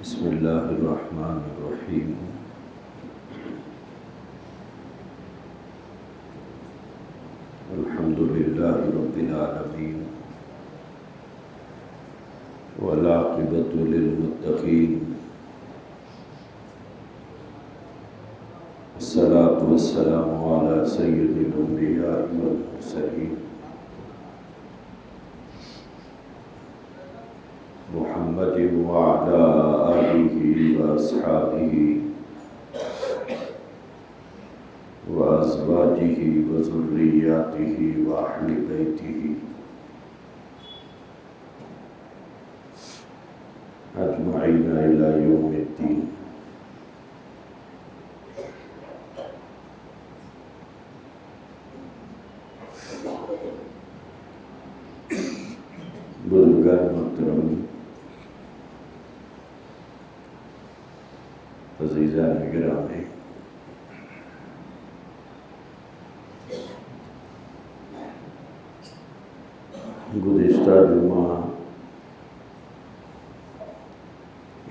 بسم اللہ الرحمن الرحیم الحمد للہ رب العالمین والعاقبۃ للمتقین والصلاة والسلام علی سید الانبیاء والمرسلین محمد وعلى آلہ واصحابہ وازواجہ وذریاتہ واہل بیتہ اجمعین الی یوم الدین۔ بزرگان محترم، عزیزان گرامی، گزشتہ جمعہ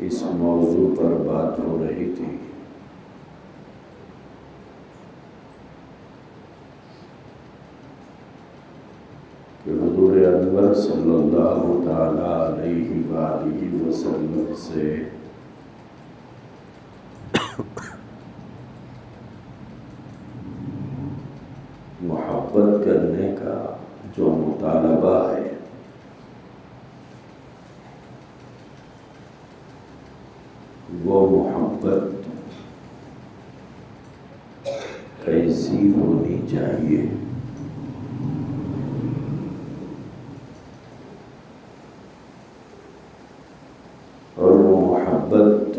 اس موضوع پر بات ہو رہی تھی کہ حضور انور صلی اللہ تعالی علیہ وآلہ وسلم سے محبت کرنے کا جو مطالبہ ہے وہ محبت کیسی ہونی چاہیے؟ اور وہ محبت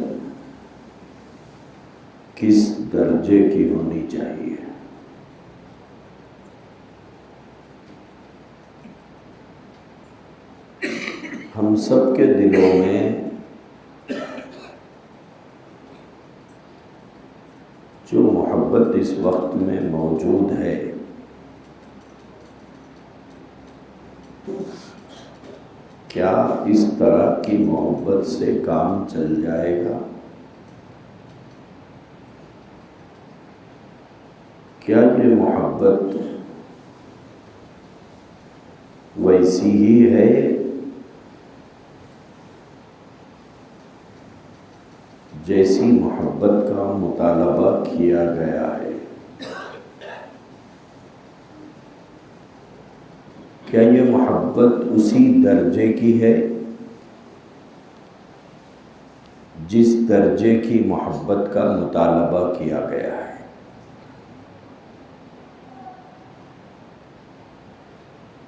کس درجے کی ہونی چاہیے؟ ہم سب کے دلوں میں جو محبت اس وقت میں موجود ہے کیا اس طرح کی محبت سے کام چل جائے گا؟ کیا یہ محبت ویسی ہی ہے جیسی محبت کا مطالبہ کیا گیا ہے؟ کیا یہ محبت اسی درجے کی ہے جس درجے کی محبت کا مطالبہ کیا گیا ہے؟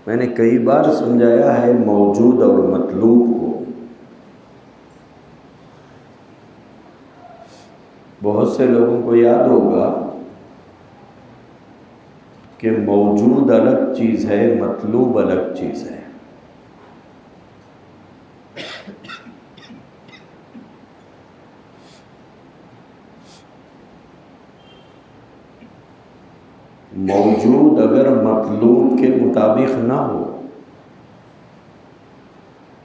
میں نے کئی بار سمجھایا ہے موجود اور مطلوب کو۔ بہت سے لوگوں کو یاد ہوگا کہ موجود الگ چیز ہے، مطلوب الگ چیز ہے۔ موجود اگر مطلوب کے مطابق نہ ہو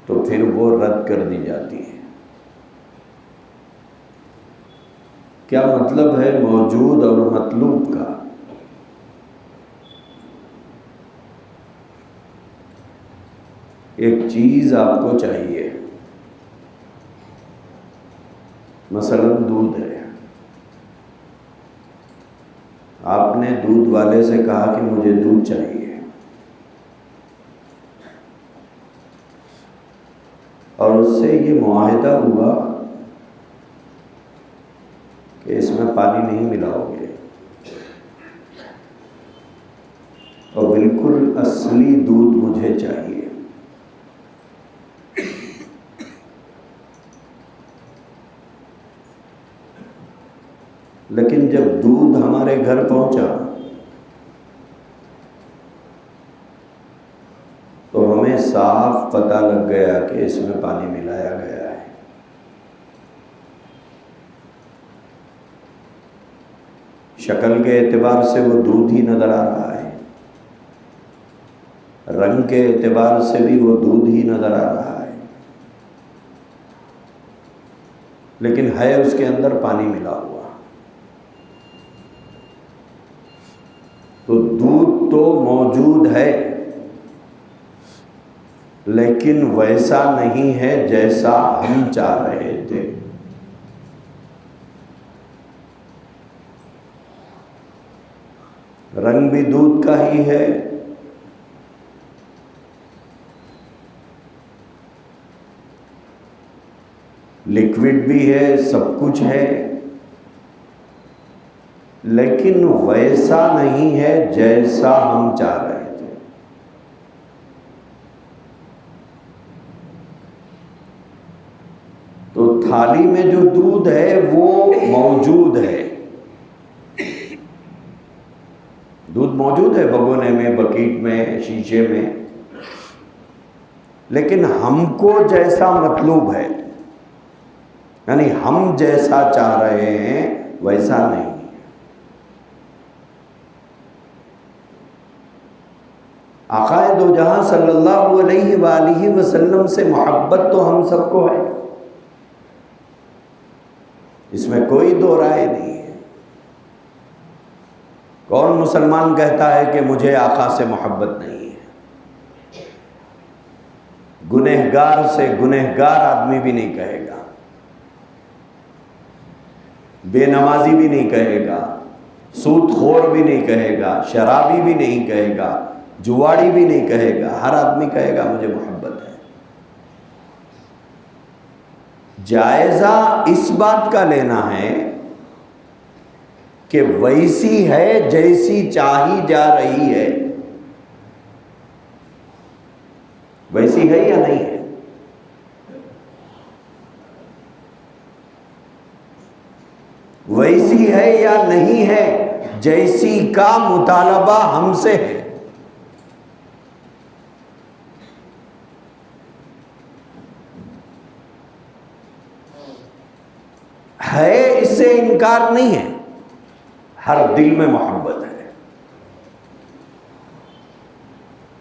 تو پھر وہ رد کر دی جاتی ہے۔ کیا مطلب ہے موجود اور مطلوب کا؟ ایک چیز آپ کو چاہیے، مثلا دودھ ہے، آپ نے دودھ والے سے کہا کہ مجھے دودھ چاہیے، اور اس سے یہ معاہدہ ہوا کہ اس میں پانی نہیں ملاؤ گے اور بالکل اصلی دودھ مجھے چاہیے۔ لیکن جب دودھ ہمارے گھر پہنچا تو ہمیں صاف پتہ لگ گیا کہ اس میں پانی ملایا گیا ہے۔ شکل کے اعتبار سے وہ دودھ ہی نظر آ رہا ہے، رنگ کے اعتبار سے بھی وہ دودھ ہی نظر آ رہا ہے، لیکن ہے اس کے اندر پانی ملا ہوا. تو دودھ تو موجود ہے لیکن ویسا نہیں ہے جیسا ہم چاہ رہے تھے. رنگ بھی دودھ کا ہی ہے، لکوڈ بھی ہے، سب کچھ ہے، لیکن ویسا نہیں ہے جیسا ہم چاہ رہے تھے. تو تھالی میں جو دودھ ہے وہ موجود ہے، دودھ موجود ہے بگونے میں، بکیٹ میں، شیشے میں، لیکن ہم کو جیسا مطلوب ہے، یعنی ہم جیسا چاہ رہے ہیں ویسا نہیں. آقا دو جہاں صلی اللہ علیہ وآلہ وسلم سے محبت تو ہم سب کو ہے، اس میں کوئی دو رائے نہیں ہے. کون مسلمان کہتا ہے کہ مجھے آقا سے محبت نہیں ہے؟ گنہگار سے گنہگار آدمی بھی نہیں کہے گا، بے نمازی بھی نہیں کہے گا، سود خور بھی نہیں کہے گا، شرابی بھی نہیں کہے گا، جواڑی بھی نہیں کہے گا. ہر آدمی کہے گا مجھے محبت ہے. جائزہ اس بات کا لینا ہے کہ ویسی ہے جیسی چاہی جا رہی ہے، ویسی ہے یا نہیں ہے. ویسی ہے یا نہیں ہے جیسی کا مطالبہ ہم سے ہے، اس سے انکار نہیں ہے. ہر دل میں محبت ہے،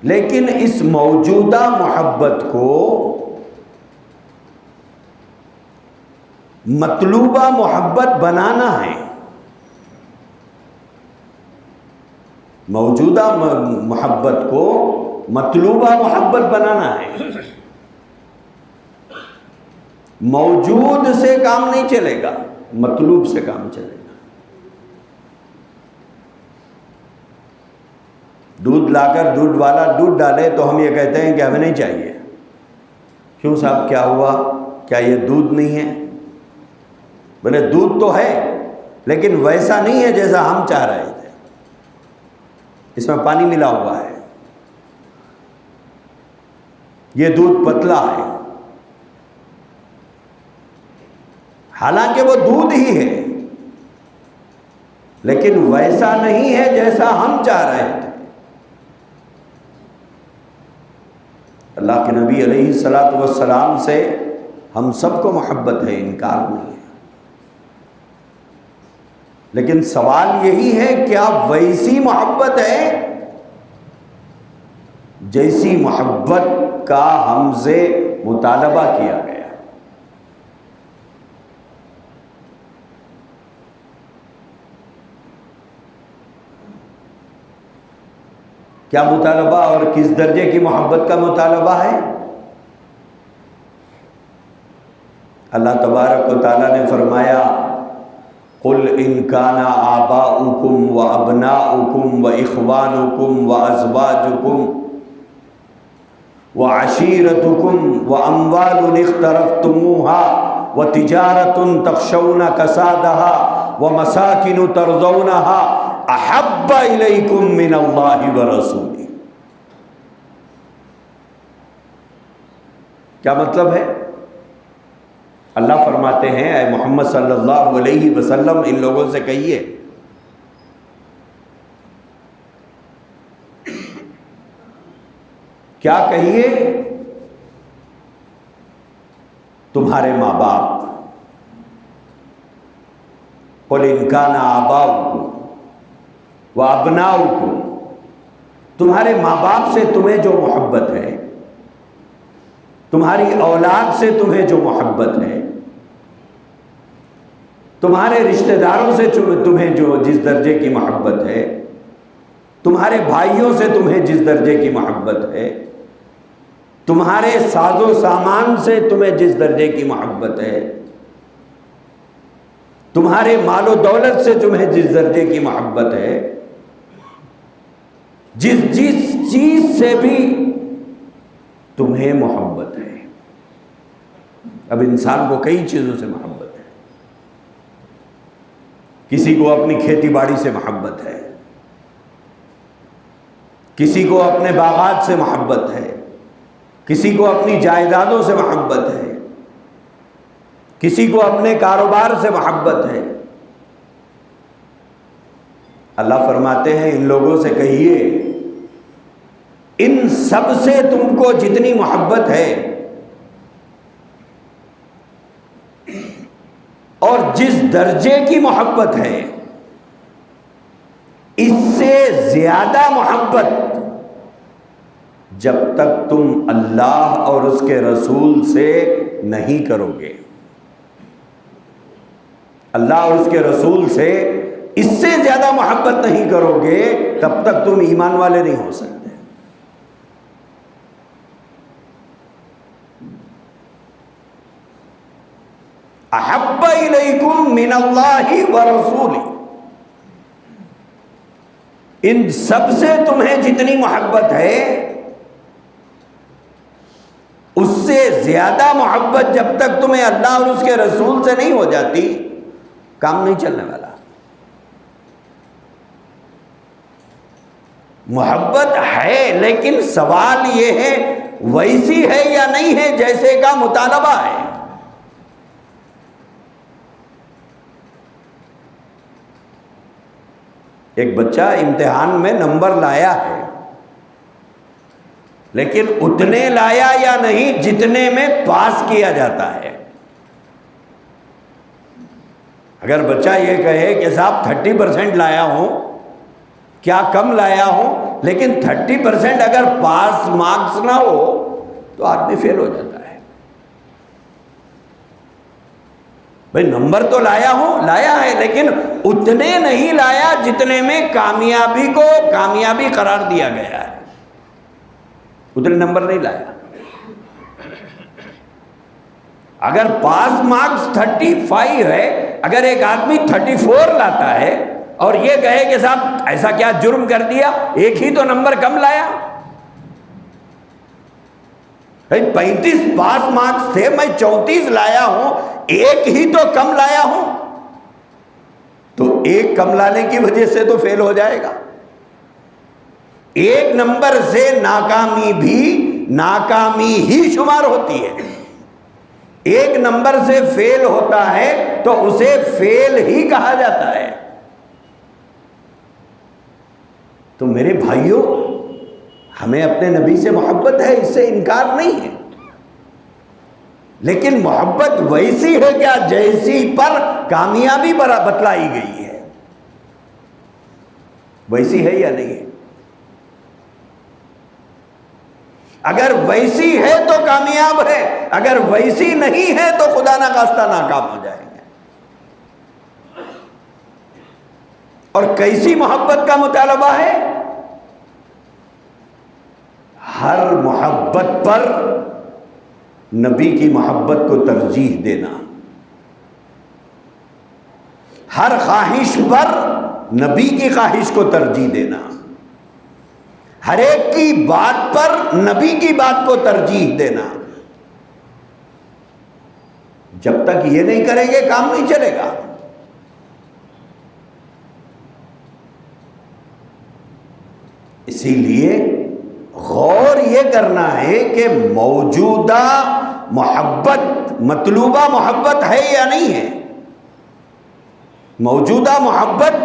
لیکن اس موجودہ محبت کو مطلوبہ محبت بنانا ہے. موجودہ محبت کو مطلوبہ محبت بنانا ہے. موجود سے کام نہیں چلے گا، مطلوب سے کام چلے گا. دودھ لا کر دودھ والا دودھ ڈالے تو ہم یہ کہتے ہیں کہ ہمیں نہیں چاہیے. کیوں صاحب کیا ہوا؟ کیا یہ دودھ نہیں ہے؟ بولے دودھ تو ہے لیکن ویسا نہیں ہے جیسا ہم چاہ رہے تھے، اس میں پانی ملا ہوا ہے، یہ دودھ پتلا ہے. حالانکہ وہ دودھ ہی ہے لیکن ویسا نہیں ہے جیسا ہم چاہ رہے تھے. اللہ کے نبی علیہ الصلوۃ والسلام سے ہم سب کو محبت ہے، انکار نہیں ہے. لیکن سوال یہی ہے کیا ویسی محبت ہے جیسی محبت کا ہم سے مطالبہ کیا گیا؟ کیا مطالبہ اور کس درجے کی محبت کا مطالبہ ہے؟ اللہ تبارک و تعالیٰ نے فرمایا قُلْ إِنْ كَانَ آبَاؤُكُمْ وَأَبْنَاؤُكُمْ وَإِخْوَانُكُمْ وَأَزْوَاجُكُمْ وَعَشِيرَتُكُمْ وَأَمْوَالٌ اقْتَرَفْتُمُوهَا وَتِجَارَةٌ تَخْشَوْنَ كَسَادَهَا وَمَسَاكِنُ تَرْضَوْنَهَا أَحَبَّ إِلَيْكُمْ مِنَ اللَّهِ وَرَسُولِهِ. کیا مطلب ہے؟ اللہ فرماتے ہیں اے محمد صلی اللہ علیہ وسلم ان لوگوں سے کہیے کیا کہیے؟ تمہارے ماں باپ، قُلْ إِنْ كَانَ آبَاؤُكُمْ وَأَبْنَاؤُكُمْ، تمہارے ماں باپ سے تمہیں جو محبت ہے، تمہاری اولاد سے تمہیں جو محبت ہے، تمہارے رشتہ داروں سے تمہیں جو جس درجے کی محبت ہے، تمہارے بھائیوں سے تمہیں جس درجے کی محبت ہے، تمہارے ساز و سامان سے تمہیں جس درجے کی محبت ہے، تمہارے مال و دولت سے تمہیں جس درجے کی محبت ہے، جس چیز سے بھی تمہیں محبت ہے. اب انسان کو کئی چیزوں سے محبت ہے. کسی کو اپنی کھیتی باڑی سے محبت ہے، کسی کو اپنے باغات سے محبت ہے، کسی کو اپنی جائیدادوں سے محبت ہے، کسی کو اپنے کاروبار سے محبت ہے. اللہ فرماتے ہیں ان لوگوں سے کہیے ان سب سے تم کو جتنی محبت ہے اور جس درجے کی محبت ہے، اس سے زیادہ محبت جب تک تم اللہ اور اس کے رسول سے نہیں کرو گے. اللہ اور اس کے رسول سے اس سے زیادہ محبت نہیں کرو گے تب تک تم ایمان والے نہیں ہو سکتے. احب الیکم من اللہ ورسولہ، ان سب سے تمہیں جتنی محبت ہے اس سے زیادہ محبت جب تک تمہیں اللہ اور اس کے رسول سے نہیں ہو جاتی کام نہیں چلنے والا. محبت ہے لیکن سوال یہ ہے ویسی ہے یا نہیں ہے جیسے کا مطالبہ ہے. ایک بچہ امتحان میں نمبر لایا ہے لیکن اتنے لایا یا نہیں جتنے میں پاس کیا جاتا ہے. اگر بچہ یہ کہے کہ صاحب 30% لایا ہوں، کیا کم لایا ہوں، لیکن 30% اگر پاس مارکس نہ ہو تو آدمی فیل ہو جاتا ہے. بھئی نمبر تو لایا ہے لیکن اتنے نہیں لایا جتنے میں کامیابی کو کامیابی قرار دیا گیا ہے. اتنے نمبر نہیں لایا. اگر پاس مارکس 35 ہے، اگر ایک آدمی 34 لاتا ہے اور یہ کہے کہ صاحب ایسا کیا جرم کر دیا، ایک ہی تو نمبر کم لایا. 35 پاس مارکس تھے، میں 34 لایا ہوں، ایک ہی تو کم لایا ہوں، تو ایک کم لانے کی وجہ سے تو فیل ہو جائے گا. ایک نمبر سے ناکامی بھی ناکامی ہی شمار ہوتی ہے. ایک نمبر سے فیل ہوتا ہے تو اسے فیل ہی کہا جاتا ہے. تو میرے بھائیوں، ہمیں اپنے نبی سے محبت ہے، اس سے انکار نہیں ہے، لیکن محبت ویسی ہے کیا جیسی پر کامیابی بتلائی گئی ہے، ویسی ہے یا نہیں ہے؟ اگر ویسی ہے تو کامیاب ہے، اگر ویسی نہیں ہے تو خدا نہ خواستہ ناکام ہو جائیں گے. اور کیسی محبت کا مطالبہ ہے؟ ہر محبت پر نبی کی محبت کو ترجیح دینا، ہر خواہش پر نبی کی خواہش کو ترجیح دینا، ہر ایک کی بات پر نبی کی بات کو ترجیح دینا. جب تک یہ نہیں کریں گے کام نہیں چلے گا. اسی لیے غور یہ کرنا ہے کہ موجودہ محبت مطلوبہ محبت ہے یا نہیں ہے. موجودہ محبت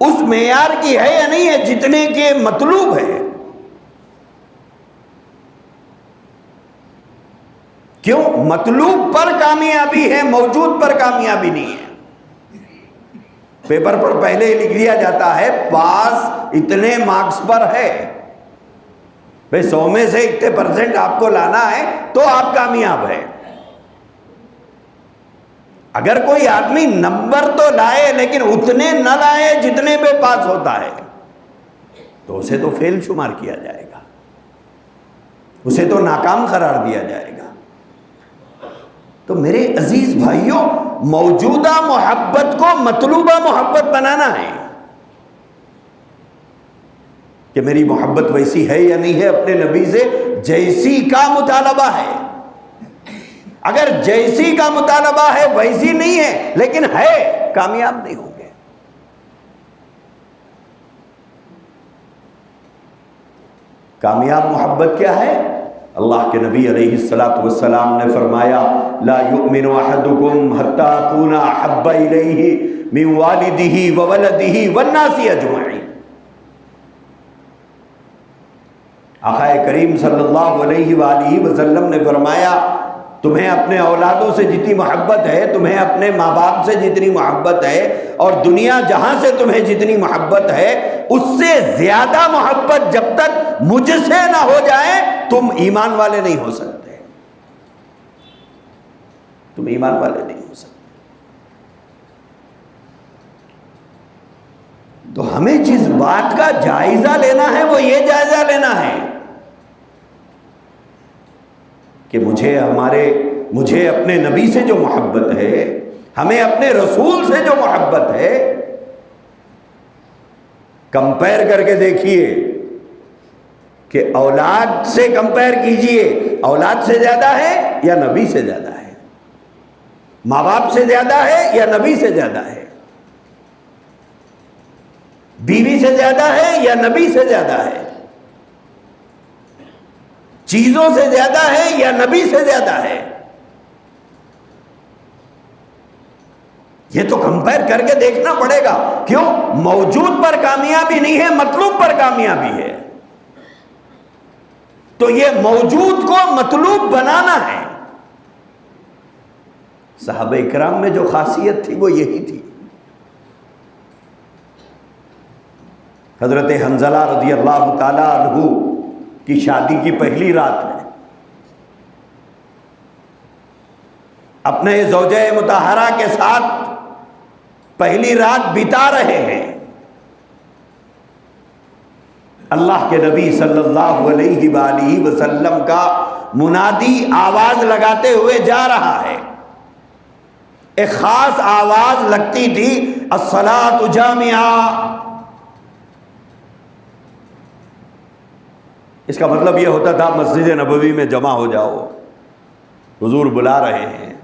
اس معیار کی ہے یا نہیں ہے جتنے کے مطلوب ہے. کیوں؟ مطلوب پر کامیابی ہے، موجود پر کامیابی نہیں ہے. پیپر پر پہلے ہی لکھ دیا جاتا ہے پاس اتنے مارکس پر ہے، بھئی 100 میں سے اتنے % آپ کو لانا ہے تو آپ کامیاب ہے. اگر کوئی آدمی نمبر تو لائے لیکن اتنے نہ لائے جتنے پہ پاس ہوتا ہے تو اسے تو فیل شمار کیا جائے گا، اسے تو ناکام قرار دیا جائے گا۔ تو میرے عزیز بھائیوں، موجودہ محبت کو مطلوبہ محبت بنانا ہے کہ میری محبت ویسی ہے یا نہیں ہے اپنے نبی سے جیسی کا مطالبہ ہے۔ اگر جیسی کا مطالبہ ہے ویسی نہیں ہے لیکن ہے، کامیاب نہیں ہوں گے۔ کامیاب محبت کیا ہے؟ اللہ کے نبی علیہ الصلوۃ والسلام نے فرمایا لا یؤمن احدکم حتی اکون احب الیہ من والدہ وولدہ والناس اجمعین۔ آقا کریم صلی اللہ علیہ وآلہ وسلم نے فرمایا تمہیں اپنے اولادوں سے جتنی محبت ہے، تمہیں اپنے ماں باپ سے جتنی محبت ہے، اور دنیا جہاں سے تمہیں جتنی محبت ہے، اس سے زیادہ محبت جب تک مجھ سے نہ ہو جائے تم ایمان والے نہیں ہو سکتے، تم ایمان والے نہیں ہو سکتے۔ تو ہمیں جس بات کا جائزہ لینا ہے وہ یہ جائزہ لینا ہے کہ مجھے اپنے نبی سے جو محبت ہے، ہمیں اپنے رسول سے جو محبت ہے، کمپیر کر کے دیکھیے کہ اولاد سے کمپیر کیجئے، اولاد سے زیادہ ہے یا نبی سے زیادہ ہے، ماں باپ سے زیادہ ہے یا نبی سے زیادہ ہے، بیوی سے زیادہ ہے یا نبی سے زیادہ ہے، چیزوں سے زیادہ ہے یا نبی سے زیادہ ہے۔ یہ تو کمپیر کر کے دیکھنا پڑے گا۔ کیوں؟ موجود پر کامیابی نہیں ہے، مطلوب پر کامیابی ہے۔ تو یہ موجود کو مطلوب بنانا ہے۔ صحابہ اکرام میں جو خاصیت تھی وہ یہی تھی۔ حضرت حنظلہ رضی اللہ تعالی عنہ کی شادی کی پہلی رات میں اپنے زوجہ مطہرہ کے ساتھ پہلی رات بتا رہے ہیں، اللہ کے نبی صلی اللہ علیہ وآلہ وسلم کا منادی آواز لگاتے ہوئے جا رہا ہے۔ ایک خاص آواز لگتی تھی، الصلاۃ جامعہ۔ اس کا مطلب یہ ہوتا تھا مسجد نبوی میں جمع ہو جاؤ، حضور بلا رہے ہیں۔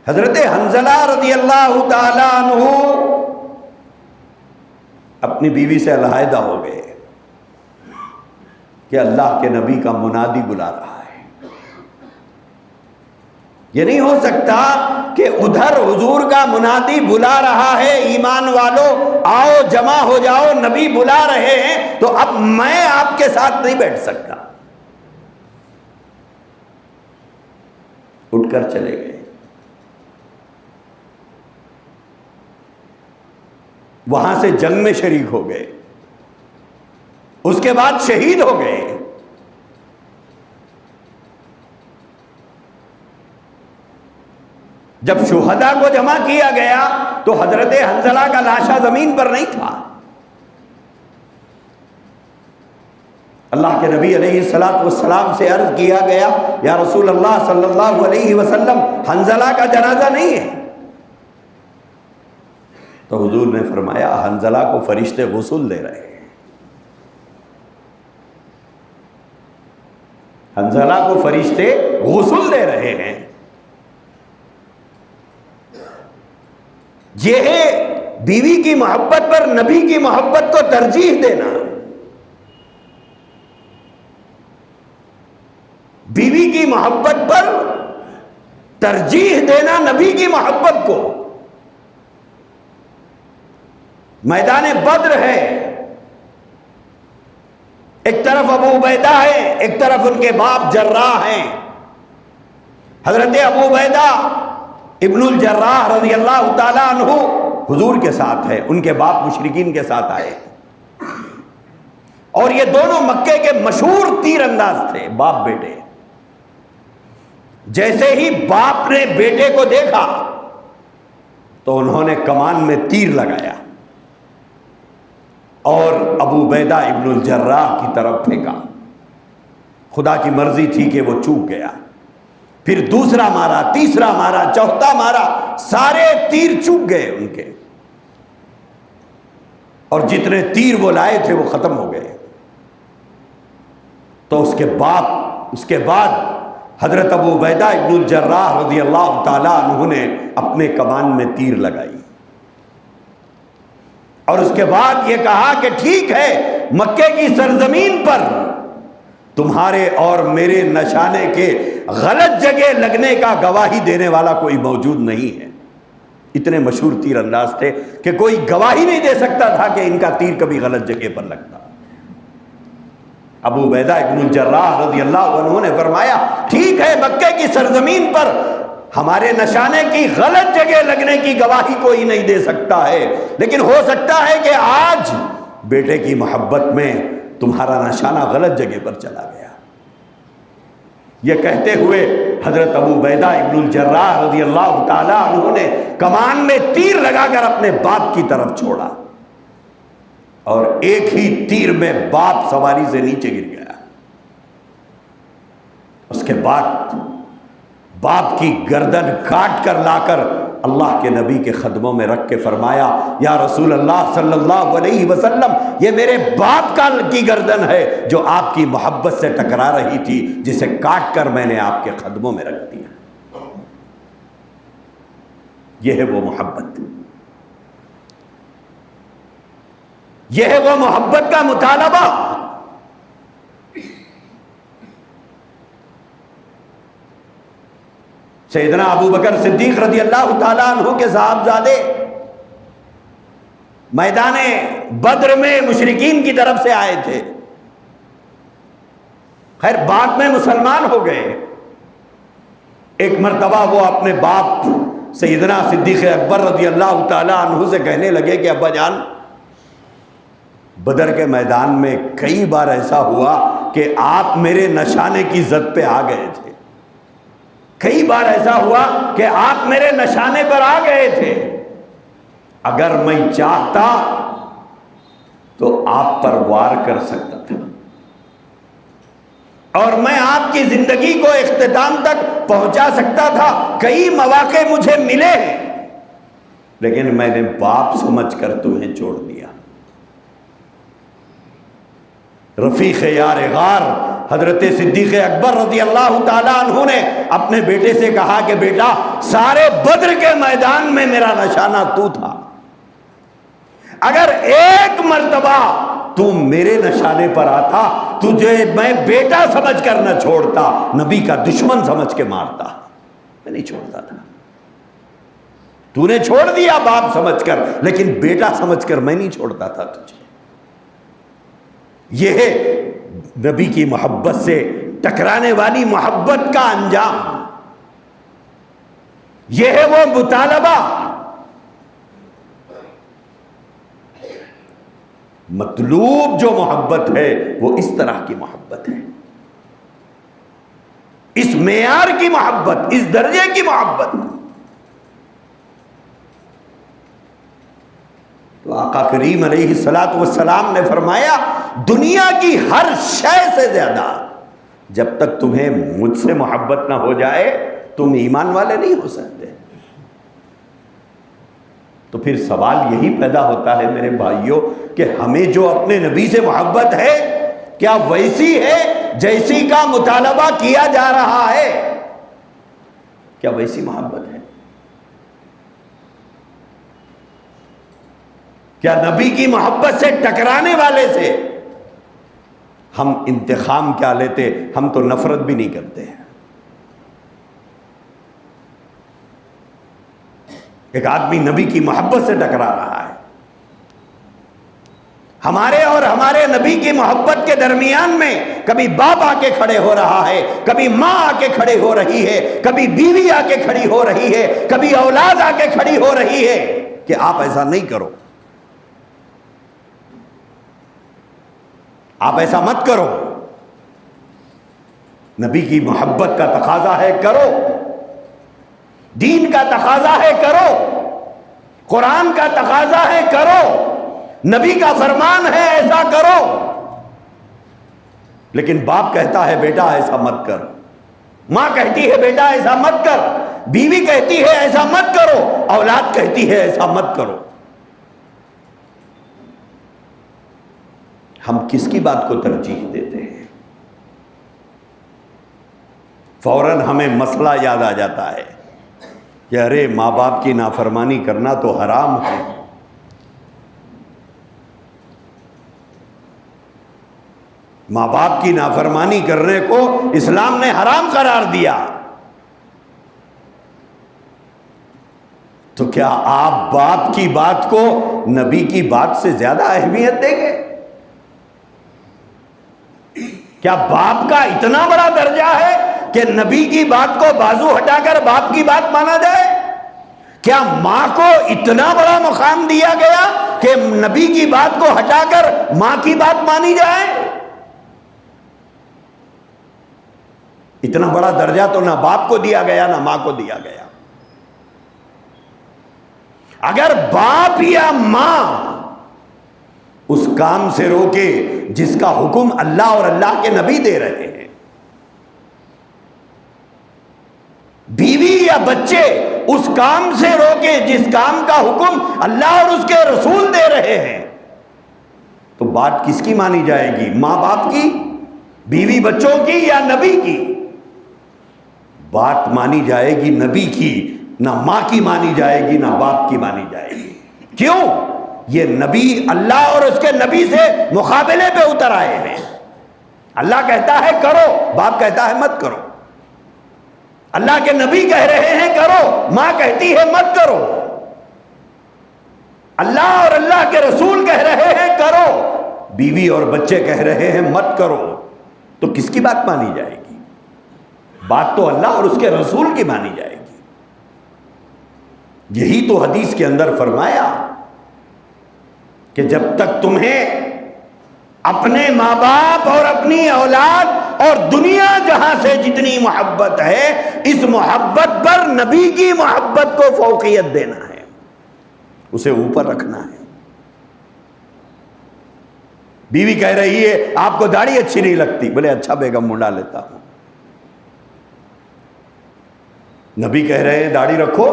حضرت حنظلہ رضی اللہ تعالی عنہ اپنی بیوی سے علیحدہ ہو گئے کہ اللہ کے نبی کا منادی بلا رہا ہے۔ یہ نہیں ہو سکتا کہ ادھر حضور کا منادی بلا رہا ہے، ایمان والو آؤ جمع ہو جاؤ، نبی بلا رہے ہیں، تو اب میں آپ کے ساتھ نہیں بیٹھ سکتا۔ اٹھ کر چلے گئے۔ وہاں سے جنگ میں شریک ہو گئے، اس کے بعد شہید ہو گئے۔ جب شہداء کو جمع کیا گیا تو حضرت حنظلہ کا لاشا زمین پر نہیں تھا۔ اللہ کے نبی علیہ الصلوۃ والسلام سے عرض کیا گیا، یا رسول اللہ صلی اللہ علیہ وسلم، حنظلہ کا جنازہ نہیں ہے۔ تو حضور نے فرمایا حنظلہ کو فرشتے غسل دے رہے ہیں، حنظلہ کو فرشتے غسل دے رہے ہیں۔ یہ ہے بیوی کی محبت پر نبی کی محبت کو ترجیح دینا، بیوی کی محبت پر ترجیح دینا نبی کی محبت کو۔ میدان بدر ہے، ایک طرف ابو عبیدہ ہے، ایک طرف ان کے باپ جراح ہیں۔ حضرت ابو عبیدہ ابن الجراح رضی اللہ تعالی عنہ حضور کے ساتھ ہے، ان کے باپ مشرکین کے ساتھ آئے، اور یہ دونوں مکے کے مشہور تیر انداز تھے، باپ بیٹے۔ جیسے ہی باپ نے بیٹے کو دیکھا تو انہوں نے کمان میں تیر لگایا اور ابو عبیدہ ابن الجراح کی طرف پھینکا. خدا کی مرضی تھی کہ وہ چوک گیا. پھر دوسرا مارا، تیسرا مارا، چوتھا مارا، سارے تیر چوک گئے ان کے، اور جتنے تیر وہ لائے تھے وہ ختم ہو گئے. تو اس کے بعد حضرت ابو عبیدہ ابن الجراح رضی اللہ تعالیٰ عنہ نے اپنے کمان میں تیر لگائی، اور اس کے بعد یہ کہا کہ ٹھیک ہے، مکے کی سرزمین پر تمہارے اور میرے نشانے کے غلط جگہ لگنے کا گواہی دینے والا کوئی موجود نہیں ہے. اتنے مشہور تیر انداز تھے کہ کوئی گواہی نہیں دے سکتا تھا کہ ان کا تیر کبھی غلط جگہ پر لگتا. ابو عبیدہ ابن الجراح رضی اللہ عنہ نے فرمایا ٹھیک ہے، مکے کی سرزمین پر ہمارے نشانے کی غلط جگہ لگنے کی گواہی کوئی نہیں دے سکتا ہے، لیکن ہو سکتا ہے کہ آج بیٹے کی محبت میں تمہارا نشانہ غلط جگہ پر چلا گیا. یہ کہتے ہوئے حضرت ابو عبیدہ ابن الجراح رضی اللہ تعالیٰ عنہ نے کمان میں تیر لگا کر اپنے باپ کی طرف چھوڑا، اور ایک ہی تیر میں باپ سواری سے نیچے گر گیا. اس کے بعد باپ کی گردن کاٹ کر لا کر اللہ کے نبی کے قدموں میں رکھ کے فرمایا یا رسول اللہ صلی اللہ علیہ وسلم، یہ میرے باپ کی گردن ہے جو آپ کی محبت سے ٹکرا رہی تھی، جسے کاٹ کر میں نے آپ کے قدموں میں رکھ دیا. یہ ہے وہ محبت، یہ ہے وہ محبت کا مطالبہ. سیدنا ابو بکر صدیق رضی اللہ تعالیٰ عنہ کے صاحبزادے میدان بدر میں مشرکین کی طرف سے آئے تھے، خیر بعد میں مسلمان ہو گئے. ایک مرتبہ وہ اپنے باپ سیدنا صدیق اکبر رضی اللہ تعالیٰ عنہ سے کہنے لگے کہ ابا جان، بدر کے میدان میں کئی بار ایسا ہوا کہ آپ میرے نشانے کی زد پہ آ گئے تھے، کئی بار ایسا ہوا کہ آپ میرے نشانے پر آ گئے تھے، اگر میں چاہتا تو آپ پر وار کر سکتا تھا اور میں آپ کی زندگی کو اختتام تک پہنچا سکتا تھا. کئی مواقع مجھے ملے ہیں، لیکن میں نے باپ سمجھ کر تمہیں چھوڑ دیا. رفیق یار غار حضرت صدیق اکبر رضی اللہ تعالیٰ عنہ نے اپنے بیٹے سے کہا کہ بیٹا، سارے بدر کے میدان میں میرا نشانہ تو تھا، اگر ایک مرتبہ تو میرے نشانے پر آتا تجھے میں بیٹا سمجھ کر نہ چھوڑتا، نبی کا دشمن سمجھ کے مارتا، میں نہیں چھوڑتا تھا. تو نے چھوڑ دیا باپ سمجھ کر، لیکن بیٹا سمجھ کر میں نہیں چھوڑتا تھا تجھے. یہ ہے نبی کی محبت سے ٹکرانے والی محبت کا انجام، یہ ہے وہ مطالبہ. مطلوب جو محبت ہے وہ اس طرح کی محبت ہے، اس معیار کی محبت، اس درجے کی محبت. تو آقا کریم علیہ الصلوۃ والسلام نے فرمایا دنیا کی ہر شے سے زیادہ جب تک تمہیں مجھ سے محبت نہ ہو جائے تم ایمان والے نہیں ہو سکتے. تو پھر سوال یہی پیدا ہوتا ہے میرے بھائیوں کہ ہمیں جو اپنے نبی سے محبت ہے کیا ویسی ہے جیسی کا مطالبہ کیا جا رہا ہے؟ کیا ویسی محبت ہے؟ کیا نبی کی محبت سے ٹکرانے والے سے ہم انتقام کیا لیتے؟ ہم تو نفرت بھی نہیں کرتے ہیں. ایک آدمی نبی کی محبت سے ٹکرا رہا ہے، ہمارے اور ہمارے نبی کی محبت کے درمیان میں کبھی باپ آ کے کھڑے ہو رہا ہے، کبھی ماں آ کے کھڑے ہو رہی ہے، کبھی بیوی آ کے کھڑی ہو رہی ہے، کبھی اولاد آ کے کھڑی ہو رہی ہے کہ آپ ایسا نہیں کرو، آپ ایسا مت کرو. نبی کی محبت کا تقاضا ہے کرو، دین کا تقاضا ہے کرو، قرآن کا تقاضا ہے کرو، نبی کا فرمان ہے ایسا کرو۔ لیکن باپ کہتا ہے بیٹا ایسا مت کر، ماں کہتی ہے بیٹا ایسا مت کر، بیوی کہتی ہے ایسا مت کرو، اولاد کہتی ہے ایسا مت کرو۔ ہم کس کی بات کو ترجیح دیتے ہیں؟ فوراً ہمیں مسئلہ یاد آ جاتا ہے کہ ارے ماں باپ کی نافرمانی کرنا تو حرام ہے۔ ماں باپ کی نافرمانی کرنے کو اسلام نے حرام قرار دیا، تو کیا آپ باپ کی بات کو نبی کی بات سے زیادہ اہمیت دیں گے؟ کیا باپ کا اتنا بڑا درجہ ہے کہ نبی کی بات کو بازو ہٹا کر باپ کی بات مانا جائے؟ کیا ماں کو اتنا بڑا مقام دیا گیا کہ نبی کی بات کو ہٹا کر ماں کی بات مانی جائے؟ اتنا بڑا درجہ تو نہ باپ کو دیا گیا نہ ماں کو دیا گیا۔ اگر باپ یا ماں اس کام سے روکے جس کا حکم اللہ اور اللہ کے نبی دے رہے ہیں، بیوی یا بچے اس کام سے روکے جس کام کا حکم اللہ اور اس کے رسول دے رہے ہیں، تو بات کس کی مانی جائے گی؟ ماں باپ کی، بیوی بچوں کی، یا نبی کی؟ بات مانی جائے گی نبی کی، نہ ماں کی مانی جائے گی نہ باپ کی مانی جائے گی۔ کیوں؟ یہ نبی اللہ اور اس کے نبی سے مقابلے پہ اتر آئے ہیں۔ اللہ کہتا ہے کرو، باپ کہتا ہے مت کرو۔ اللہ کے نبی کہہ رہے ہیں کرو، ماں کہتی ہے مت کرو۔ اللہ اور اللہ کے رسول کہہ رہے ہیں کرو، بیوی اور بچے کہہ رہے ہیں مت کرو، تو کس کی بات مانی جائے گی؟ بات تو اللہ اور اس کے رسول کی مانی جائے گی۔ یہی تو حدیث کے اندر فرمایا کہ جب تک تمہیں اپنے ماں باپ اور اپنی اولاد اور دنیا جہاں سے جتنی محبت ہے، اس محبت پر نبی کی محبت کو فوقیت دینا ہے، اسے اوپر رکھنا ہے۔ بیوی کہہ رہی ہے آپ کو داڑھی اچھی نہیں لگتی، بولے اچھا بیگم منڈا لیتا ہوں۔ نبی کہہ رہے ہیں داڑھی رکھو،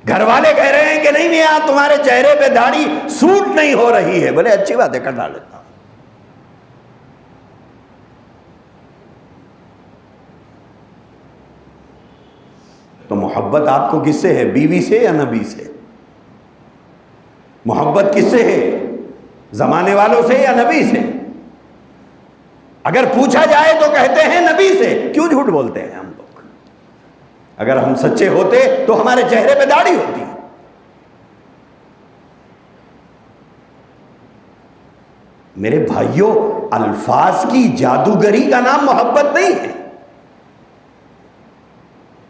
گھر والے کہہ رہے ہیں کہ نہیں میاں تمہارے چہرے پہ داڑھی سوٹ نہیں ہو رہی ہے، بولے اچھی بات ہے کٹا لیتا ہوں۔ تو محبت آپ کو کس سے ہے؟ بیوی سے یا نبی سے؟ محبت کس سے ہے؟ زمانے والوں سے یا نبی سے؟ اگر پوچھا جائے تو کہتے ہیں نبی سے۔ کیوں جھوٹ بولتے ہیں ہم لوگ؟ اگر ہم سچے ہوتے تو ہمارے چہرے پہ داڑھی ہوتی۔ میرے بھائیوں، الفاظ کی جادوگری کا نام محبت نہیں ہے۔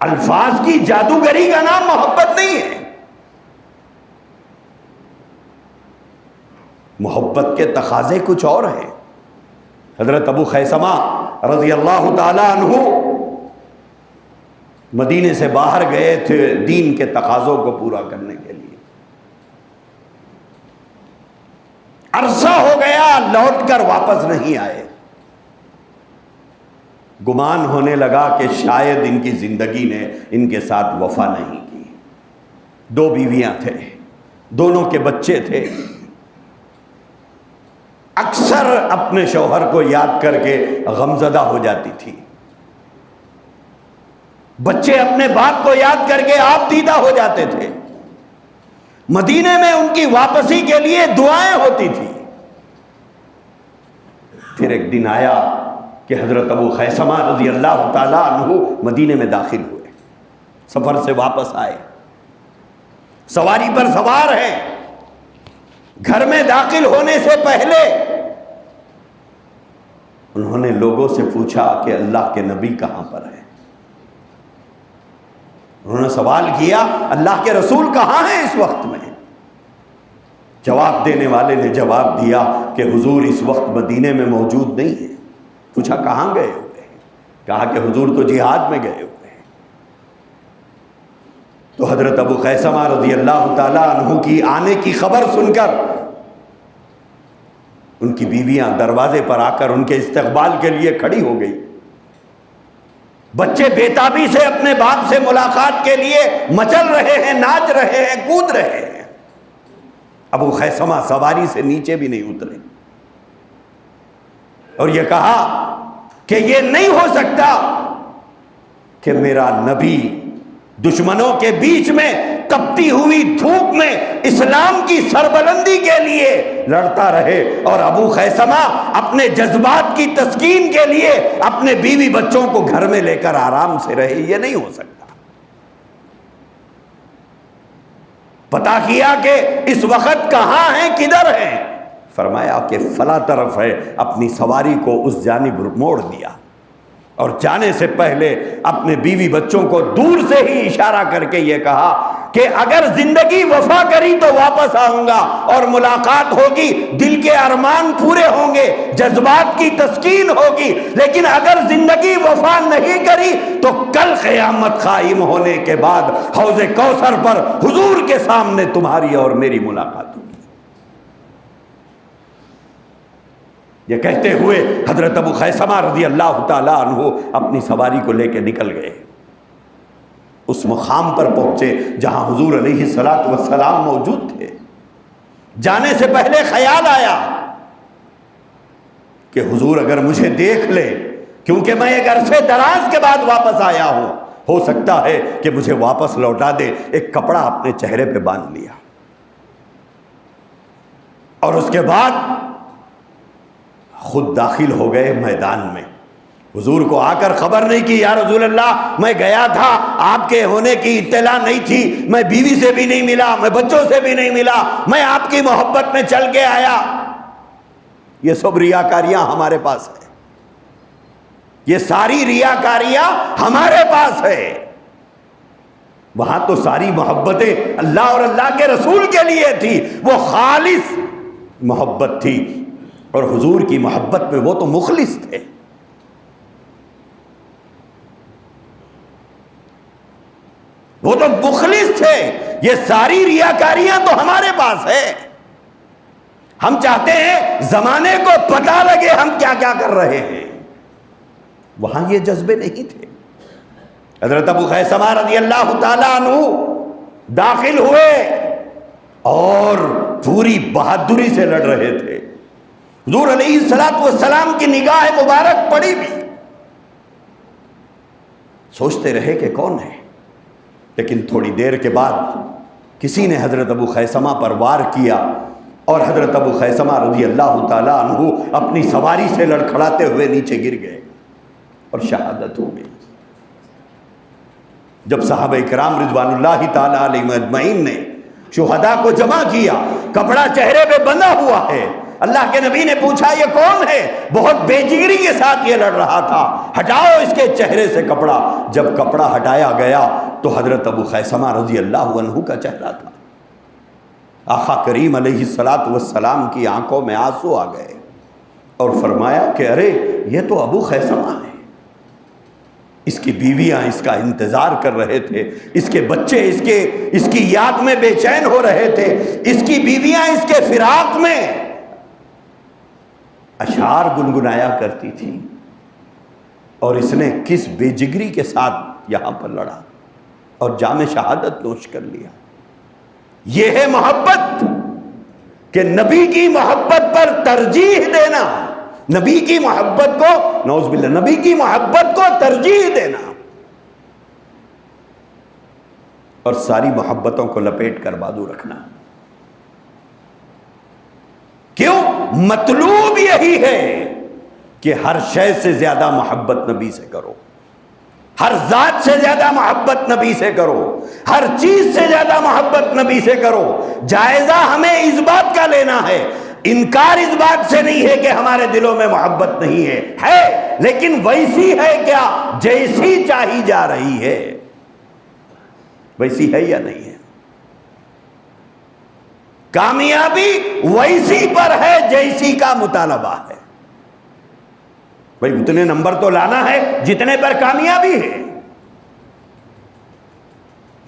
الفاظ کی جادوگری کا نام محبت نہیں ہے۔ محبت کے تقاضے کچھ اور ہیں۔ حضرت ابو خیثمہ رضی اللہ تعالی عنہ مدینے سے باہر گئے تھے دین کے تقاضوں کو پورا کرنے کے لیے۔ عرصہ ہو گیا لوٹ کر واپس نہیں آئے۔ گمان ہونے لگا کہ شاید ان کی زندگی نے ان کے ساتھ وفا نہیں کی۔ 2 بیویاں تھے، دونوں کے بچے تھے۔ اکثر اپنے شوہر کو یاد کر کے غمزدہ ہو جاتی تھی، بچے اپنے باپ کو یاد کر کے آپ دیدہ ہو جاتے تھے۔ مدینے میں ان کی واپسی کے لیے دعائیں ہوتی تھی۔ پھر ایک دن آیا کہ حضرت ابو خیثمہ رضی اللہ تعالیٰ عنہ مدینے میں داخل ہوئے، سفر سے واپس آئے، سواری پر سوار ہیں۔ گھر میں داخل ہونے سے پہلے انہوں نے لوگوں سے پوچھا کہ اللہ کے نبی کہاں پر ہے؟ انہوں نے سوال کیا اللہ کے رسول کہاں ہیں اس وقت میں؟ جواب دینے والے نے جواب دیا کہ حضور اس وقت مدینے میں موجود نہیں ہے۔ پوچھا کہاں گئے ہوئے؟ کہا کہ حضور تو جہاد میں گئے ہوئے ہیں۔ تو حضرت ابو خیثمہ رضی اللہ تعالیٰ عنہ کی آنے کی خبر سن کر ان کی بیویاں دروازے پر آ کر ان کے استقبال کے لیے کھڑی ہو گئی۔ بچے بےتابی سے اپنے باپ سے ملاقات کے لیے مچل رہے ہیں، ناچ رہے ہیں، کود رہے ہیں۔ ابو خیثمہ سواری سے نیچے بھی نہیں اترے اور یہ کہا کہ یہ نہیں ہو سکتا کہ میرا نبی دشمنوں کے بیچ میں تپتی ہوئی دھوپ میں اسلام کی سربلندی کے لیے لڑتا رہے اور ابو خیثمہ اپنے جذبات کی تسکین کے لیے اپنے بیوی بچوں کو گھر میں لے کر آرام سے رہے۔ یہ نہیں ہو سکتا۔ پتا کیا کہ اس وقت کہاں ہیں، کدھر ہیں؟ فرمایا کہ فلاں طرف ہے۔ اپنی سواری کو اس جانب موڑ دیا اور جانے سے پہلے اپنے بیوی بچوں کو دور سے ہی اشارہ کر کے یہ کہا کہ اگر زندگی وفا کری تو واپس آؤں گا اور ملاقات ہوگی، دل کے ارمان پورے ہوں گے، جذبات کی تسکین ہوگی، لیکن اگر زندگی وفا نہیں کری تو کل قیامت قائم ہونے کے بعد حوض کوثر پر حضور کے سامنے تمہاری اور میری ملاقات ہوگی۔ یہ کہتے ہوئے حضرت ابو خیثمہ رضی اللہ تعالیٰ عنہ اپنی سواری کو لے کے نکل گئے۔ اس مقام پر پہنچے جہاں حضور علیہ السلام موجود تھے۔ جانے سے پہلے خیال آیا کہ حضور اگر مجھے دیکھ لے، کیونکہ میں ایک عرصے دراز کے بعد واپس آیا ہوں، ہو سکتا ہے کہ مجھے واپس لوٹا دے۔ ایک کپڑا اپنے چہرے پہ باندھ لیا اور اس کے بعد خود داخل ہو گئے میدان میں۔ حضور کو آ کر خبر نہیں کی، یا رسول اللہ میں گیا تھا، آپ کے ہونے کی اطلاع نہیں تھی، میں بیوی سے بھی نہیں ملا، میں بچوں سے بھی نہیں ملا، میں آپ کی محبت میں چل کے آیا۔ یہ سب ریاکاریاں ہمارے پاس ہے، یہ ساری ریاکاریاں ہمارے پاس ہے۔ وہاں تو ساری محبتیں اللہ اور اللہ کے رسول کے لیے تھی، وہ خالص محبت تھی، اور حضور کی محبت میں وہ تو مخلص تھے۔ وہ تو مخلص تھے۔ یہ ساری ریاکاریاں تو ہمارے پاس ہے۔ ہم چاہتے ہیں زمانے کو پتہ لگے ہم کیا کیا کر رہے ہیں، وہاں یہ جذبے نہیں تھے۔ حضرت ابو خیثمہ رضی اللہ تعالیٰ عنہ داخل ہوئے اور پوری بہادری سے لڑ رہے تھے۔ حضور علیہ السلام کی نگاہ مبارک پڑی بھی، سوچتے رہے کہ کون ہے، لیکن تھوڑی دیر کے بعد کسی نے حضرت ابو خیثمہ پر وار کیا اور حضرت ابو خیثمہ رضی اللہ تعالیٰ عنہ اپنی سواری سے لڑکھڑاتے ہوئے نیچے گر گئے اور شہادت ہو گئی۔ جب صحابہ کرام رضوان اللہ تعالیٰ علیہم اجمعین نے شہداء کو جمع کیا، کپڑا چہرے پہ بندھا ہوا ہے، اللہ کے نبی نے پوچھا یہ کون ہے؟ بہت بے جگری کے ساتھ یہ لڑ رہا تھا، ہٹاؤ اس کے چہرے سے کپڑا۔ جب کپڑا ہٹایا گیا تو حضرت ابو خیثمہ رضی اللہ عنہ کا چہرہ تھا۔ آقا کریم علیہ السلام کی آنکھوں میں آنسو آ گئے اور فرمایا کہ ارے یہ تو ابو خیثمہ ہے۔ اس کی بیویاں اس کا انتظار کر رہے تھے، اس کے بچے اس کی یاد میں بے چین ہو رہے تھے، اس کی بیویاں اس کے فراق میں اشعار گنگنایا کرتی تھی، اور اس نے کس بے جگری کے ساتھ یہاں پر لڑا اور جام شہادت نوش کر لیا۔ یہ ہے محبت کہ نبی کی محبت پر ترجیح دینا، نبی کی محبت کو، نعوذ باللہ، نبی کی محبت کو ترجیح دینا، اور ساری محبتوں کو لپیٹ کر بازو رکھنا۔ کیوں؟ مطلوب یہی ہے کہ ہر شے سے زیادہ محبت نبی سے کرو، ہر ذات سے زیادہ محبت نبی سے کرو، ہر چیز سے زیادہ محبت نبی سے کرو۔ جائزہ ہمیں اس بات کا لینا ہے، انکار اس بات سے نہیں ہے کہ ہمارے دلوں میں محبت نہیں ہے، لیکن ویسی ہے کیا جیسی چاہی جا رہی ہے، ویسی ہے یا نہیں ہے؟ کامیابی ویسی پر ہے جیسی کا مطالبہ ہے۔ بھائی اتنے نمبر تو لانا ہے جتنے پر کامیابی ہے.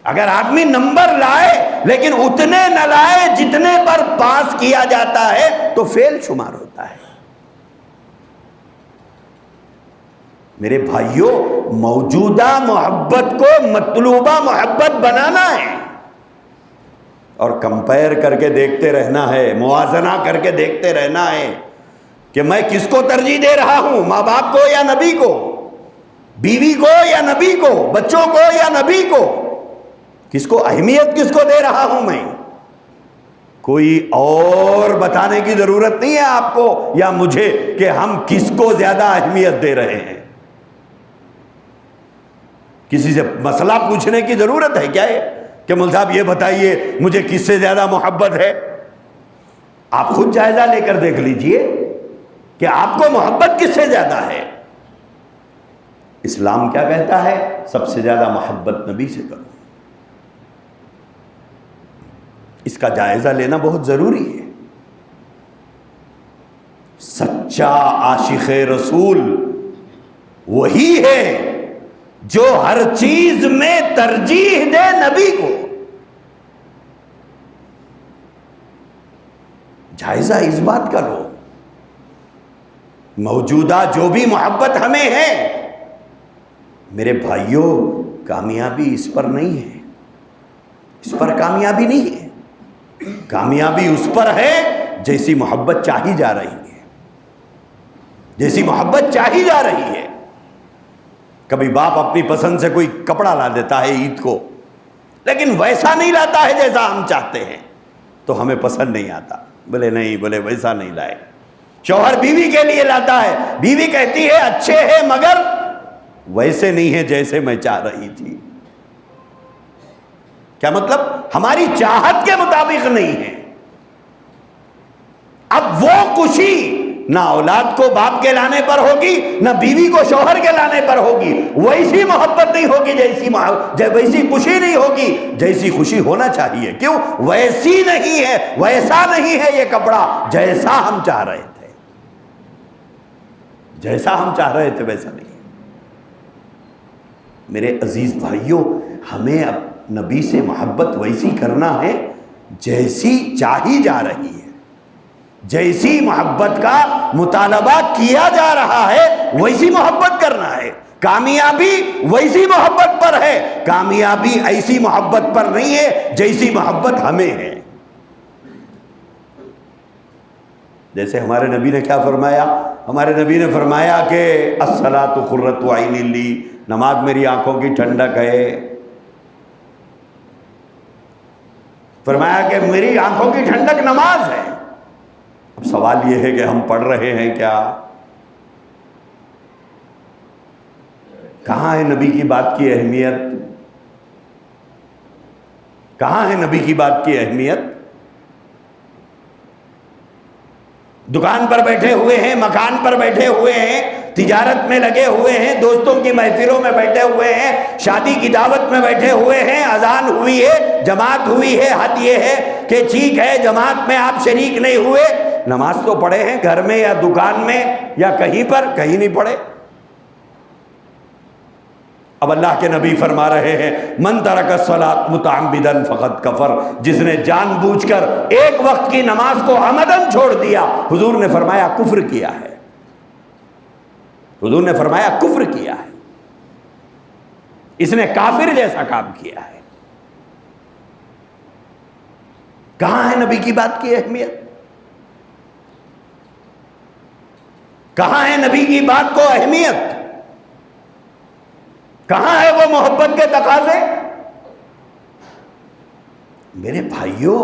اگر آدمی نمبر لائے لیکن اتنے نہ لائے جتنے پر پاس کیا جاتا ہے تو فیل شمار ہوتا ہے. میرے بھائیوں، موجودہ محبت کو مطلوبہ محبت بنانا ہے اور کمپیئر کر کے دیکھتے رہنا ہے، موازنہ کر کے دیکھتے رہنا ہے کہ میں کس کو ترجیح دے رہا ہوں، ماں باپ کو یا نبی کو، بیوی کو یا نبی کو، بچوں کو یا نبی کو، کس کو اہمیت کس کو دے رہا ہوں میں. کوئی اور بتانے کی ضرورت نہیں ہے آپ کو یا مجھے کہ ہم کس کو زیادہ اہمیت دے رہے ہیں. کسی سے مسئلہ پوچھنے کی ضرورت ہے کیا ہے کہ مول صاحب یہ بتائیے مجھے کس سے زیادہ محبت ہے؟ آپ خود جائزہ لے کر دیکھ لیجئے کہ آپ کو محبت کس سے زیادہ ہے. اسلام کیا کہتا ہے؟ سب سے زیادہ محبت نبی سے کرو. اس کا جائزہ لینا بہت ضروری ہے. سچا عاشق رسول وہی ہے جو ہر چیز میں ترجیح دے نبی کو. جائزہ اس بات کا لو. موجودہ جو بھی محبت ہمیں ہے میرے بھائیوں، کامیابی اس پر نہیں ہے، اس پر کامیابی نہیں ہے. کامیابی اس پر ہے جیسی محبت چاہی جا رہی ہے، جیسی محبت چاہی جا رہی ہے. کبھی باپ اپنی پسند سے کوئی کپڑا لا دیتا ہے عید کو، لیکن ویسا نہیں لاتا ہے جیسا ہم چاہتے ہیں تو ہمیں پسند نہیں آتا. بولے نہیں، بولے ویسا نہیں لائے. شوہر بیوی کے لیے لاتا ہے، بیوی کہتی ہے اچھے ہیں مگر ویسے نہیں ہے جیسے میں چاہ رہی تھی. کیا مطلب؟ ہماری چاہت کے مطابق نہیں ہے. اب وہ خوشی نہ اولاد کو باپ کے لانے پر ہوگی، نہ بیوی کو شوہر کے لانے پر ہوگی. ویسی محبت نہیں ہوگی، ویسی خوشی نہیں ہوگی جیسی خوشی ہونا چاہیے. کیوں؟ ویسی نہیں ہے، ویسا نہیں ہے یہ کپڑا جیسا ہم چاہ رہے تھے. جیسا ہم چاہ رہے تھے ویسا نہیں ہے. میرے عزیز بھائیوں، ہمیں اب نبی سے محبت ویسی کرنا ہے جیسی چاہی جا رہی ہے، جیسی محبت کا مطالبہ کیا جا رہا ہے ویسی محبت کرنا ہے. کامیابی ویسی محبت پر ہے، کامیابی ایسی محبت پر نہیں ہے جیسی محبت ہمیں ہے. جیسے ہمارے نبی نے کیا فرمایا؟ ہمارے نبی نے فرمایا کہ الصلاۃ قرۃ عین لی، نماز میری آنکھوں کی ٹھنڈک ہے. فرمایا کہ میری آنکھوں کی ٹھنڈک نماز ہے. اب سوال یہ ہے کہ ہم پڑھ رہے ہیں کیا؟ کہاں ہے نبی کی بات کی اہمیت؟ کہاں ہے نبی کی بات کی اہمیت؟ دکان پر بیٹھے ہوئے ہیں، مکان پر بیٹھے ہوئے ہیں، تجارت میں لگے ہوئے ہیں، دوستوں کی محفلوں میں بیٹھے ہوئے ہیں، شادی کی دعوت میں بیٹھے ہوئے ہیں، اذان ہوئی ہے، جماعت ہوئی ہے. حد یہ ہے کہ ٹھیک ہے جماعت میں آپ شریک نہیں ہوئے، نماز تو پڑھے ہیں گھر میں یا دکان میں یا کہیں پر، کہیں نہیں پڑھے. اب اللہ کے نبی فرما رہے ہیں من ترک الصلاۃ متعمدا فقد کفر، جس نے جان بوجھ کر ایک وقت کی نماز کو عمدن چھوڑ دیا، حضور نے فرمایا کفر کیا ہے. حضور نے فرمایا کفر کیا ہے، اس نے کافر جیسا کام کیا ہے. کہاں ہے نبی کی بات کی اہمیت؟ کہاں ہے نبی کی بات کو اہمیت؟ کہاں ہے وہ محبت کے تقاضے؟ میرے بھائیوں،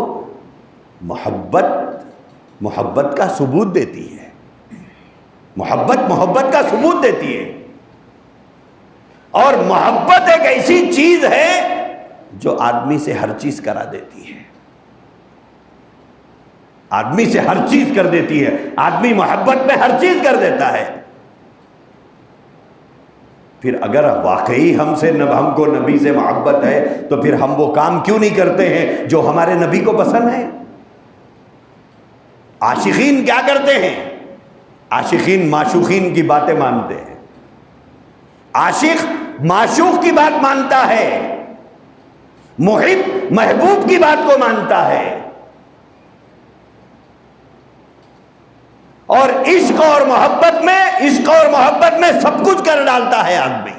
محبت کا ثبوت دیتی ہے. محبت کا ثبوت دیتی ہے. اور محبت ایک ایسی چیز ہے جو آدمی سے ہر چیز کرا دیتی ہے. آدمی سے ہر چیز کر دیتی ہے. آدمی محبت میں ہر چیز کر دیتا ہے. پھر اگر واقعی ہم کو نبی سے محبت ہے تو پھر ہم وہ کام کیوں نہیں کرتے ہیں جو ہمارے نبی کو پسند ہے؟ عاشقین کیا کرتے ہیں؟ عاشقین معشوقین کی باتیں مانتے ہیں، عاشق معشوق کی بات مانتا ہے، محب محبوب کی بات کو مانتا ہے، اور عشق اور محبت میں سب کچھ کر ڈالتا ہے آدمی۔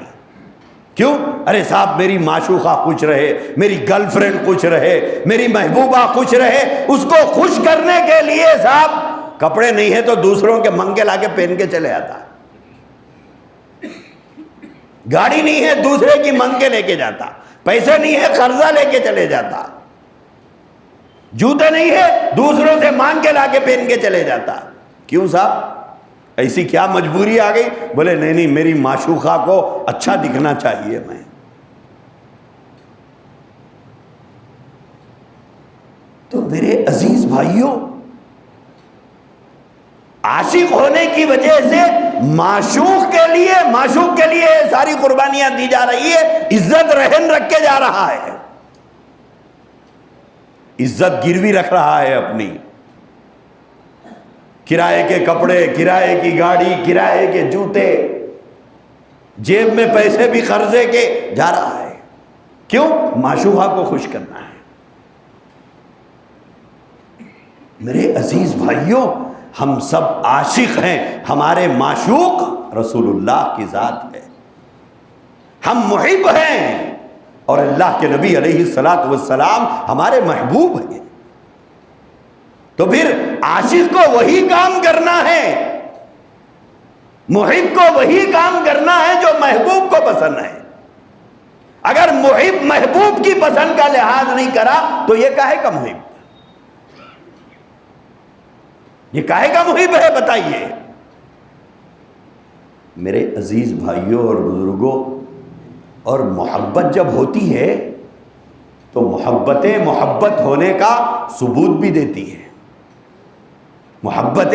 کیوں؟ ارے صاحب میری معشوقہ خوش رہے، میری گرل فرینڈ خوش رہے، میری محبوبہ خوش رہے، اس کو خوش کرنے کے لیے صاحب کپڑے نہیں ہے تو دوسروں کے منگے لا کے پہن کے چلے آتا، گاڑی نہیں ہے دوسرے کی منگ کے لے کے جاتا، پیسے نہیں ہے قرضہ لے کے چلے جاتا، جوتے نہیں ہے دوسروں سے مانگ کے لا کے پہن کے چلے جاتا۔ کیوں صاحب؟ ایسی کیا مجبوری آ گئی؟ بولے نہیں میری معشوقہ کو اچھا دکھنا چاہیے میں۔ تو میرے عزیز بھائیوں، عاشق ہونے کی وجہ سے معشوق کے لیے ساری قربانیاں دی جا رہی ہے، عزت رہن رکھ کے جا رہا ہے، عزت گروی رکھ رہا ہے اپنی، کرائے کے کپڑے، کرائے کی گاڑی، کرائے کے جوتے، جیب میں پیسے بھی قرضے کے جا رہا ہے۔ کیوں؟ معشوقہ کو خوش کرنا ہے۔ میرے عزیز بھائیوں، ہم سب عاشق ہیں، ہمارے معشوق رسول اللہ کی ذات ہے، ہم محب ہیں، اور اللہ کے نبی علیہ السلام ہمارے محبوب ہیں۔ تو پھر عاشق کو وہی کام کرنا ہے، محب کو وہی کام کرنا ہے جو محبوب کو پسند ہے۔ اگر محب محبوب کی پسند کا لحاظ نہیں کرا تو یہ کاہے کا محب؟ یہ کاہے کا محب ہے بتائیے؟ میرے عزیز بھائیوں اور بزرگوں، اور محبت جب ہوتی ہے تو محبتیں محبت ہونے کا ثبوت بھی دیتی ہے، محبت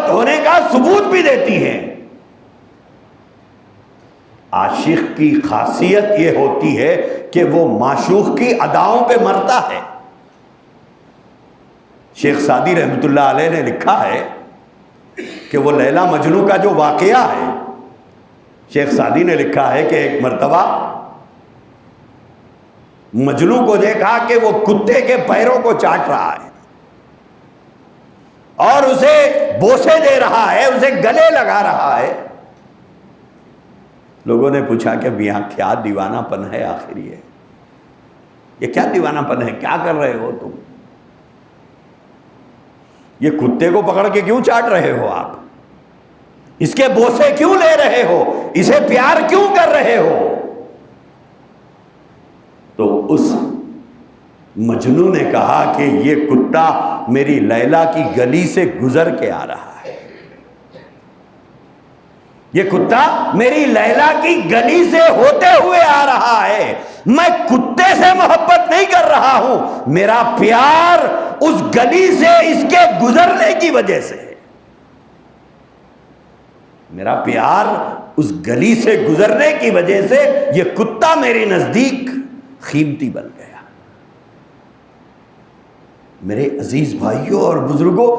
ہونے کا ثبوت بھی دیتی ہے۔ عاشق کی خاصیت یہ ہوتی ہے کہ وہ معشوق کی اداؤں پہ مرتا ہے۔ شیخ سعدی رحمۃ اللہ علیہ نے لکھا ہے کہ وہ لیلا مجنوں کا جو واقعہ ہے، شیخ سعدی نے لکھا ہے کہ ایک مرتبہ مجنوں کو دیکھا کہ وہ کتے کے پیروں کو چاٹ رہا ہے اور اسے بوسے دے رہا ہے، اسے گلے لگا رہا ہے۔ لوگوں نے پوچھا کہ یہاں کیا دیوانہ پن ہے آخر؟ یہ کیا دیوانہ پن ہے؟ کیا کر رہے ہو تم؟ یہ کتے کو پکڑ کے کیوں چاٹ رہے ہو آپ؟ اس کے بوسے کیوں لے رہے ہو؟ اسے پیار کیوں کر رہے ہو؟ تو اس مجنوں نے کہا کہ یہ کتا میری لیلا کی گلی سے گزر کے آ رہا ہے، یہ کتا میری لیلا کی گلی سے ہوتے ہوئے آ رہا ہے، میں کتے سے محبت نہیں کر رہا ہوں، میرا پیار اس گلی سے اس کے گزرنے کی وجہ سے، میرا پیار اس گلی سے گزرنے کی وجہ سے یہ کتا میرے نزدیک قیمتی بن گیا۔ میرے عزیز بھائیوں اور بزرگوں،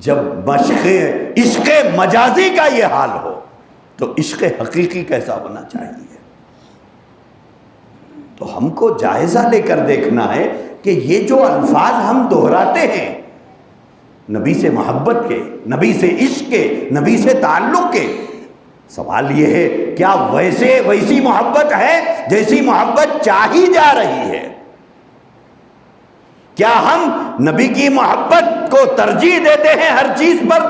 جب عشق مجازی کا یہ حال ہو تو عشق حقیقی کیسا ہونا چاہیے؟ تو ہم کو جائزہ لے کر دیکھنا ہے کہ یہ جو الفاظ ہم دہراتے ہیں نبی سے محبت کے، نبی سے عشق کے، نبی سے تعلق کے، سوال یہ ہے کیا ویسی محبت ہے جیسی محبت چاہی جا رہی ہے؟ کیا ہم نبی کی محبت کو ترجیح دیتے ہیں ہر چیز پر؟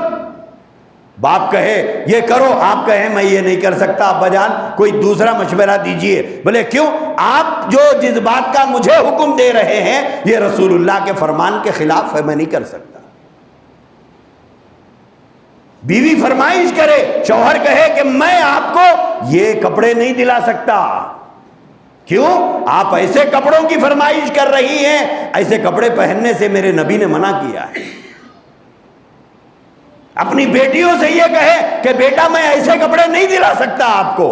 باپ کہے یہ کرو، آپ کہیں میں یہ نہیں کر سکتا، ابا جان کوئی دوسرا مشورہ دیجئے، بولے کیوں؟ آپ جس بات کا مجھے حکم دے رہے ہیں یہ رسول اللہ کے فرمان کے خلاف ہے، میں نہیں کر سکتا۔ بیوی فرمائش کرے، شوہر کہے کہ میں آپ کو یہ کپڑے نہیں دلا سکتا، کیوں؟ آپ ایسے کپڑوں کی فرمائش کر رہی ہیں، ایسے کپڑے پہننے سے میرے نبی نے منع کیا ہے۔ اپنی بیٹیوں سے یہ کہے کہ بیٹا میں ایسے کپڑے نہیں دلا سکتا آپ کو،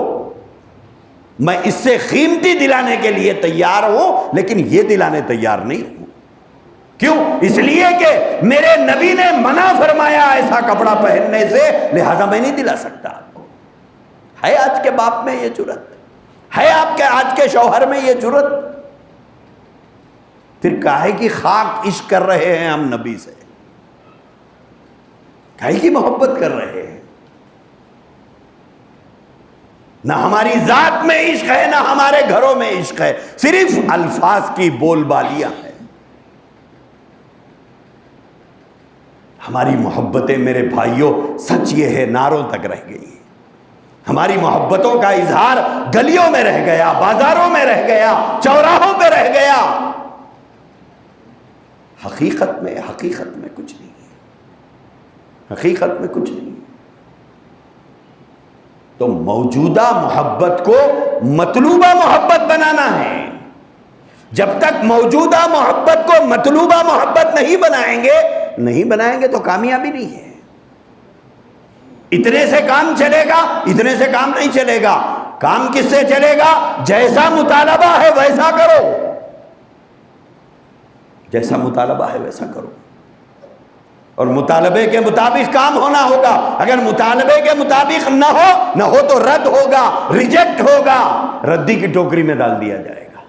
میں اس سے قیمتی دلانے کے لیے تیار ہوں لیکن یہ دلانے تیار نہیں ہوں۔ کیوں؟ اس لیے کہ میرے نبی نے منع فرمایا ایسا کپڑا پہننے سے، لہذا میں نہیں دلا سکتا آپ کو۔ ہے آج کے باپ میں یہ جرت؟ ہے آپ کے آج کے شوہر میں یہ جرت؟ پھر کاہے کی خاک عشق کر رہے ہیں ہم نبی سے، کاہے کی محبت کر رہے ہیں؟ نہ ہماری ذات میں عشق ہے، نہ ہمارے گھروں میں عشق ہے، صرف الفاظ کی بول بالیاں ہیں۔ ہماری محبتیں میرے بھائیوں سچ یہ ہے نعروں تک رہ گئی، ہماری محبتوں کا اظہار گلیوں میں رہ گیا، بازاروں میں رہ گیا، چوراہوں پہ رہ گیا، حقیقت میں کچھ نہیں ہے، حقیقت میں کچھ نہیں ہے۔ تو موجودہ محبت کو مطلوبہ محبت بنانا ہے۔ جب تک موجودہ محبت کو مطلوبہ محبت نہیں بنائیں گے تو کامیابی نہیں ہے۔ اتنے سے کام چلے گا، اتنے سے کام نہیں چلے گا۔ کام کس سے چلے گا؟ جیسا مطالبہ ہے ویسا کرو، جیسا مطالبہ ہے ویسا کرو، اور مطالبے کے مطابق کام ہونا ہوگا۔ اگر مطالبے کے مطابق نہ ہو تو رد ہوگا، ریجیکٹ ہوگا، ردی کی ٹوکری میں ڈال دیا جائے گا۔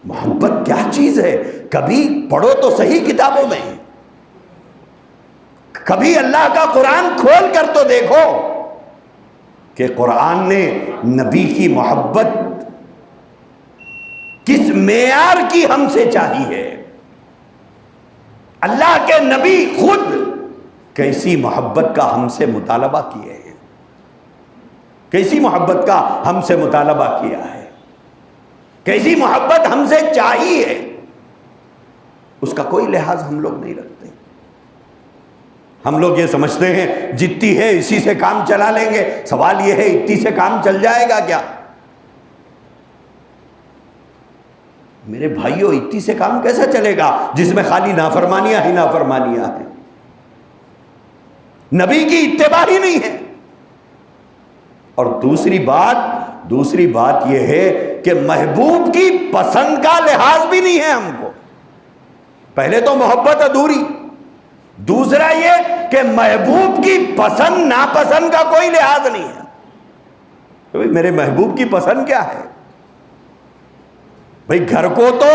محبت کیا چیز ہے؟ کبھی پڑھو تو صحیح کتابوں میں، کبھی اللہ کا قرآن کھول کر تو دیکھو کہ قرآن نے نبی کی محبت کس معیار کی ہم سے چاہی ہے۔ اللہ کے نبی خود کیسی محبت کا ہم سے مطالبہ کیے ہیں، کیسی محبت کا ہم سے مطالبہ کیا ہے، کیسی محبت ہم سے چاہی ہے، اس کا کوئی لحاظ ہم لوگ نہیں رکھتے۔ ہم لوگ یہ سمجھتے ہیں جتنی ہے اسی سے کام چلا لیں گے۔ سوال یہ ہے اتنی سے کام چل جائے گا کیا؟ میرے بھائیوں اتنی سے کام کیسا چلے گا جس میں خالی نافرمانیاں ہی نافرمانیاں ہیں، نبی کی اتباع ہی نہیں ہے۔ اور دوسری بات یہ ہے کہ محبوب کی پسند کا لحاظ بھی نہیں ہے ہم کو۔ پہلے تو محبت ادھوری، دوسرا یہ کہ محبوب کی پسند ناپسند کا کوئی لحاظ نہیں ہے۔ میرے محبوب کی پسند کیا ہے؟ بھئی گھر کو تو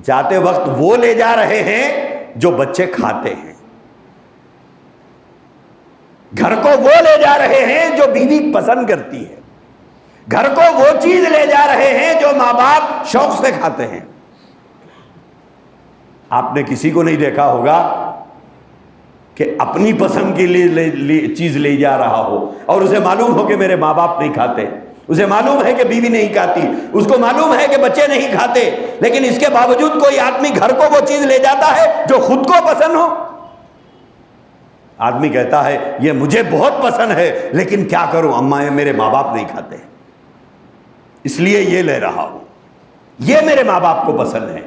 جاتے وقت وہ لے جا رہے ہیں جو بچے کھاتے ہیں، گھر کو وہ لے جا رہے ہیں جو بیوی پسند کرتی ہے، گھر کو وہ چیز لے جا رہے ہیں جو ماں باپ شوق سے کھاتے ہیں۔ آپ نے کسی کو نہیں دیکھا ہوگا کہ اپنی پسند کے لیے چیز لے جا رہا ہو اور اسے معلوم ہو کہ میرے ماں باپ نہیں کھاتے، اسے معلوم ہے کہ بیوی نہیں کھاتی، اس کو معلوم ہے کہ بچے نہیں کھاتے، لیکن اس کے باوجود کوئی آدمی گھر کو وہ چیز لے جاتا ہے جو خود کو پسند ہو۔ آدمی کہتا ہے یہ مجھے بہت پسند ہے لیکن کیا کروں، اماں میرے ماں باپ نہیں کھاتے اس لیے یہ لے رہا ہوں، یہ میرے ماں باپ کو پسند ہے،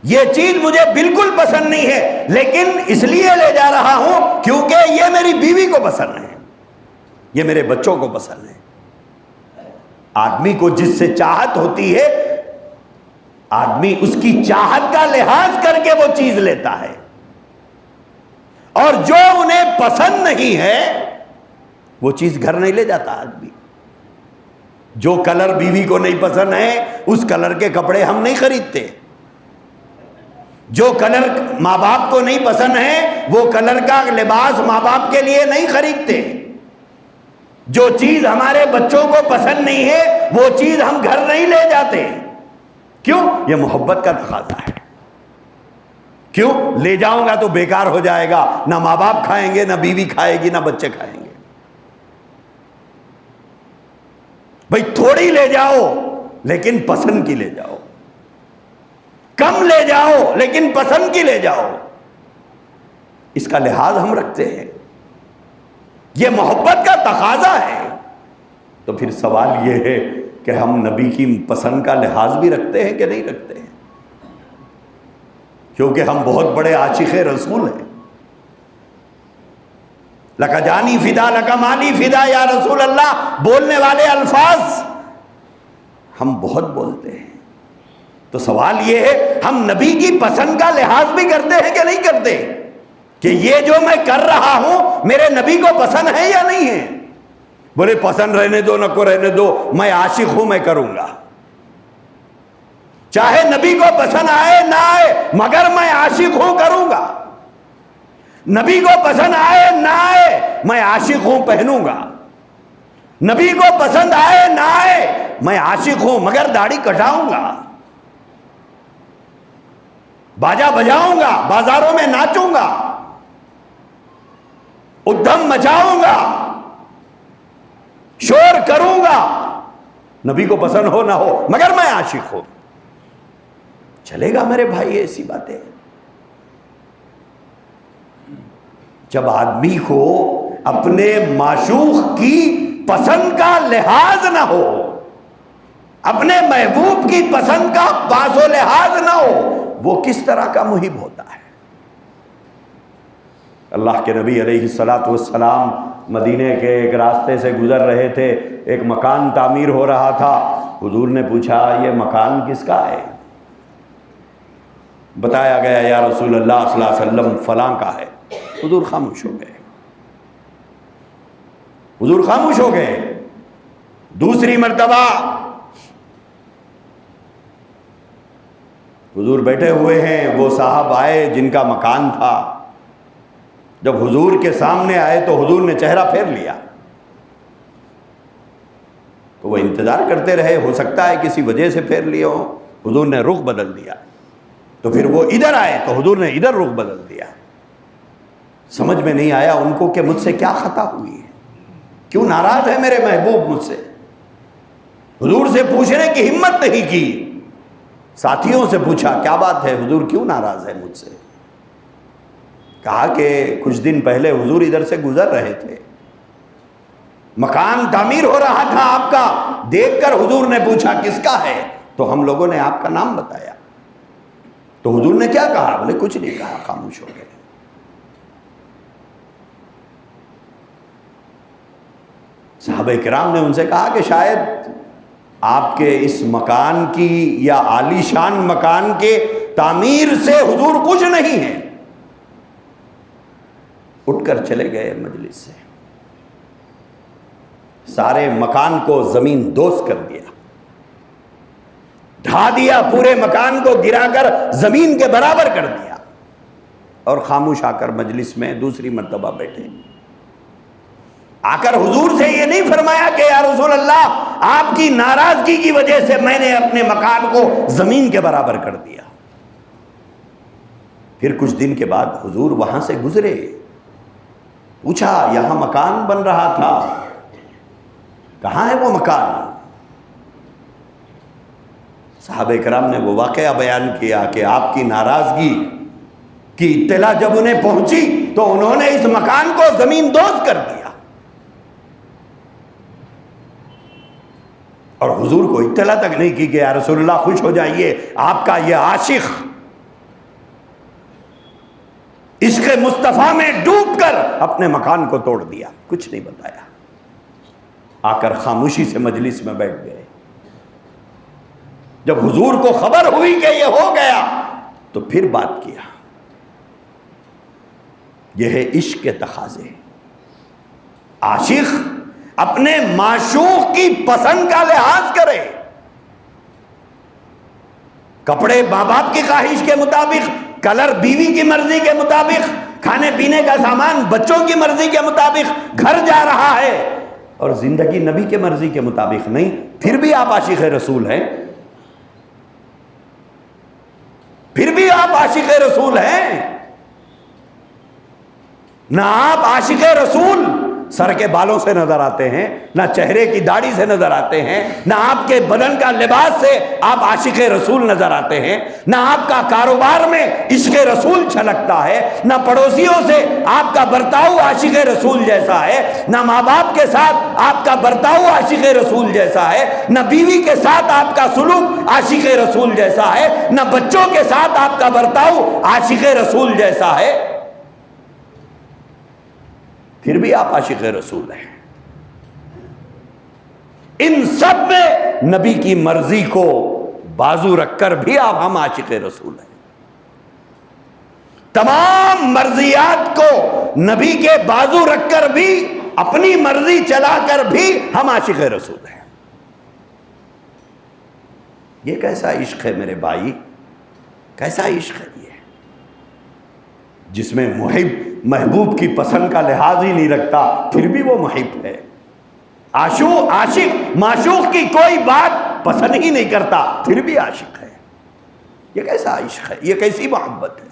یہ چیز مجھے بالکل پسند نہیں ہے لیکن اس لیے لے جا رہا ہوں کیونکہ یہ میری بیوی کو پسند ہے، یہ میرے بچوں کو پسند ہے۔ آدمی کو جس سے چاہت ہوتی ہے آدمی اس کی چاہت کا لحاظ کر کے وہ چیز لیتا ہے، اور جو انہیں پسند نہیں ہے وہ چیز گھر نہیں لے جاتا آدمی۔ جو کلر بیوی کو نہیں پسند ہے اس کلر کے کپڑے ہم نہیں خریدتے، جو کلر ماں باپ کو نہیں پسند ہے وہ کلر کا لباس ماں باپ کے لیے نہیں خریدتے، جو چیز ہمارے بچوں کو پسند نہیں ہے وہ چیز ہم گھر نہیں لے جاتے۔ کیوں؟ یہ محبت کا تقاضا ہے۔ کیوں؟ لے جاؤں گا تو بیکار ہو جائے گا، نہ ماں باپ کھائیں گے، نہ بیوی کھائے گی، نہ بچے کھائیں گے۔ بھئی تھوڑی لے جاؤ لیکن پسند کی لے جاؤ، کم لے جاؤ لیکن پسند کی لے جاؤ، اس کا لحاظ ہم رکھتے ہیں، یہ محبت کا تقاضا ہے۔ تو پھر سوال یہ ہے کہ ہم نبی کی پسند کا لحاظ بھی رکھتے ہیں کہ نہیں رکھتے ہیں؟ کیونکہ ہم بہت بڑے عاشق رسول ہیں۔ لکا جانی فدا لکا مالی فدا یا رسول اللہ، بولنے والے الفاظ ہم بہت بولتے ہیں. تو سوال یہ ہے ہم نبی کی پسند کا لحاظ بھی کرتے ہیں کہ نہیں کرتے, کہ یہ جو میں کر رہا ہوں میرے نبی کو پسند ہے یا نہیں ہے؟ بولے پسند رہنے دو نہ کو رہنے دو, میں عاشق ہوں, میں کروں گا. چاہے نبی کو پسند آئے نہ آئے مگر میں عاشق ہوں, کروں گا. نبی کو پسند آئے نہ آئے میں عاشق ہوں, پہنوں گا. نبی کو پسند آئے نہ آئے میں عاشق ہوں مگر داڑھی کٹاؤں گا, باجا بجاؤں گا, بازاروں میں ناچوں گا, ادھم مچاؤں گا, شور کروں گا. نبی کو پسند ہو نہ ہو مگر میں عاشق ہوں. چلے گا میرے بھائی ایسی باتیں؟ جب آدمی کو اپنے معشوق کی پسند کا لحاظ نہ ہو, اپنے محبوب کی پسند کا باز و لحاظ نہ ہو, وہ کس طرح کا محب ہوتا ہے؟ اللہ کے نبی علیہ السلام مدینے کے ایک راستے سے گزر رہے تھے, ایک مکان تعمیر ہو رہا تھا. حضور نے پوچھا یہ مکان کس کا ہے؟ بتایا گیا یا رسول اللہ صلی اللہ علیہ وسلم فلاں کا ہے. حضور خاموش ہو گئے, حضور خاموش ہو گئے. دوسری مرتبہ حضور بیٹھے ہوئے ہیں, وہ صاحب آئے جن کا مکان تھا. جب حضور کے سامنے آئے تو حضور نے چہرہ پھیر لیا. تو وہ انتظار کرتے رہے, ہو سکتا ہے کسی وجہ سے پھیر لیے ہو. حضور نے رخ بدل دیا. تو پھر وہ ادھر آئے تو حضور نے ادھر رخ بدل دیا. سمجھ میں نہیں آیا ان کو کہ مجھ سے کیا خطا ہوئی ہے, کیوں ناراض ہے میرے محبوب مجھ سے. حضور سے پوچھنے کی ہمت نہیں کی. ساتھیوں سے پوچھا کیا بات ہے حضور, کیوں ناراض ہے مجھ سے؟ کہا کہ کچھ دن پہلے حضور ادھر سے گزر رہے تھے, مکان تعمیر ہو رہا تھا آپ کا, دیکھ کر حضور نے پوچھا کس کا ہے, تو ہم لوگوں نے آپ کا نام بتایا. تو حضور نے کیا کہا؟ بولے کچھ نہیں کہا, خاموش ہو گئے. صحابہ کرام نے ان سے کہا کہ شاید آپ کے اس مکان کی یا عالی شان مکان کے تعمیر سے حضور کچھ نہیں ہے. اٹھ کر چلے گئے مجلس سے, سارے مکان کو زمین دوز کر دیا, ڈھا دیا, پورے مکان کو گرا کر زمین کے برابر کر دیا, اور خاموش آ کر مجلس میں دوسری مرتبہ بیٹھے. آ کر حضور سے یہ نہیں فرمایا کہ یا رسول اللہ آپ کی ناراضگی کی وجہ سے میں نے اپنے مکان کو زمین کے برابر کر دیا. پھر کچھ دن کے بعد حضور وہاں سے گزرے, پوچھا یہاں مکان بن رہا تھا, کہاں ہے وہ مکان؟ صحابہ کرام نے وہ واقعہ بیان کیا کہ آپ کی ناراضگی کی اطلاع جب انہیں پہنچی تو انہوں نے اس مکان کو زمین دوز کر دیا. اور حضور کو اطلاع تک نہیں کی کہ یا رسول اللہ خوش ہو جائیے, آپ کا یہ عاشق عشق مصطفیٰ میں ڈوب کر اپنے مکان کو توڑ دیا. کچھ نہیں بتایا, آ کر خاموشی سے مجلس میں بیٹھ گئے. جب حضور کو خبر ہوئی کہ یہ ہو گیا تو پھر بات کیا. یہ ہے عشق کے تقاضے. عاشق اپنے معشوق کی پسند کا لحاظ کرے. کپڑے ماں باپ کی خواہش کے مطابق, کلر بیوی کی مرضی کے مطابق, کھانے پینے کا سامان بچوں کی مرضی کے مطابق گھر جا رہا ہے, اور زندگی نبی کے مرضی کے مطابق نہیں. پھر بھی آپ عاشق رسول ہیں, پھر بھی آپ عاشق رسول ہیں. نہ آپ عاشق رسول سر کے بالوں سے نظر آتے ہیں, نہ چہرے کی داڑھی سے نظر آتے ہیں, نہ آپ کے بدن کا لباس سے آپ عاشق رسول نظر آتے ہیں, نہ آپ کا کاروبار میں عشق رسول چھلکتا ہے, نہ پڑوسیوں سے آپ کا برتاؤ عاشق رسول جیسا ہے, نہ ماں باپ کے ساتھ آپ کا برتاؤ عاشق رسول جیسا ہے, نہ بیوی کے ساتھ آپ کا سلوک عاشق رسول جیسا ہے, نہ بچوں کے ساتھ آپ کا برتاؤ عاشق رسول جیسا ہے. پھر بھی آپ عاشق رسول ہیں. ان سب میں نبی کی مرضی کو بازو رکھ کر بھی آپ ہم عاشق رسول ہیں. تمام مرضیات کو نبی کے بازو رکھ کر بھی، اپنی مرضی چلا کر بھی ہم عاشق رسول ہیں. یہ کیسا عشق ہے میرے بھائی، کیسا عشق ہے یہ، جس میں محب محبوب کی پسند کا لحاظ ہی نہیں رکھتا پھر بھی وہ محب ہے. عاشق معشوق کی کوئی بات پسند ہی نہیں کرتا پھر بھی عاشق ہے. یہ کیسا عشق ہے، یہ کیسی محبت ہے.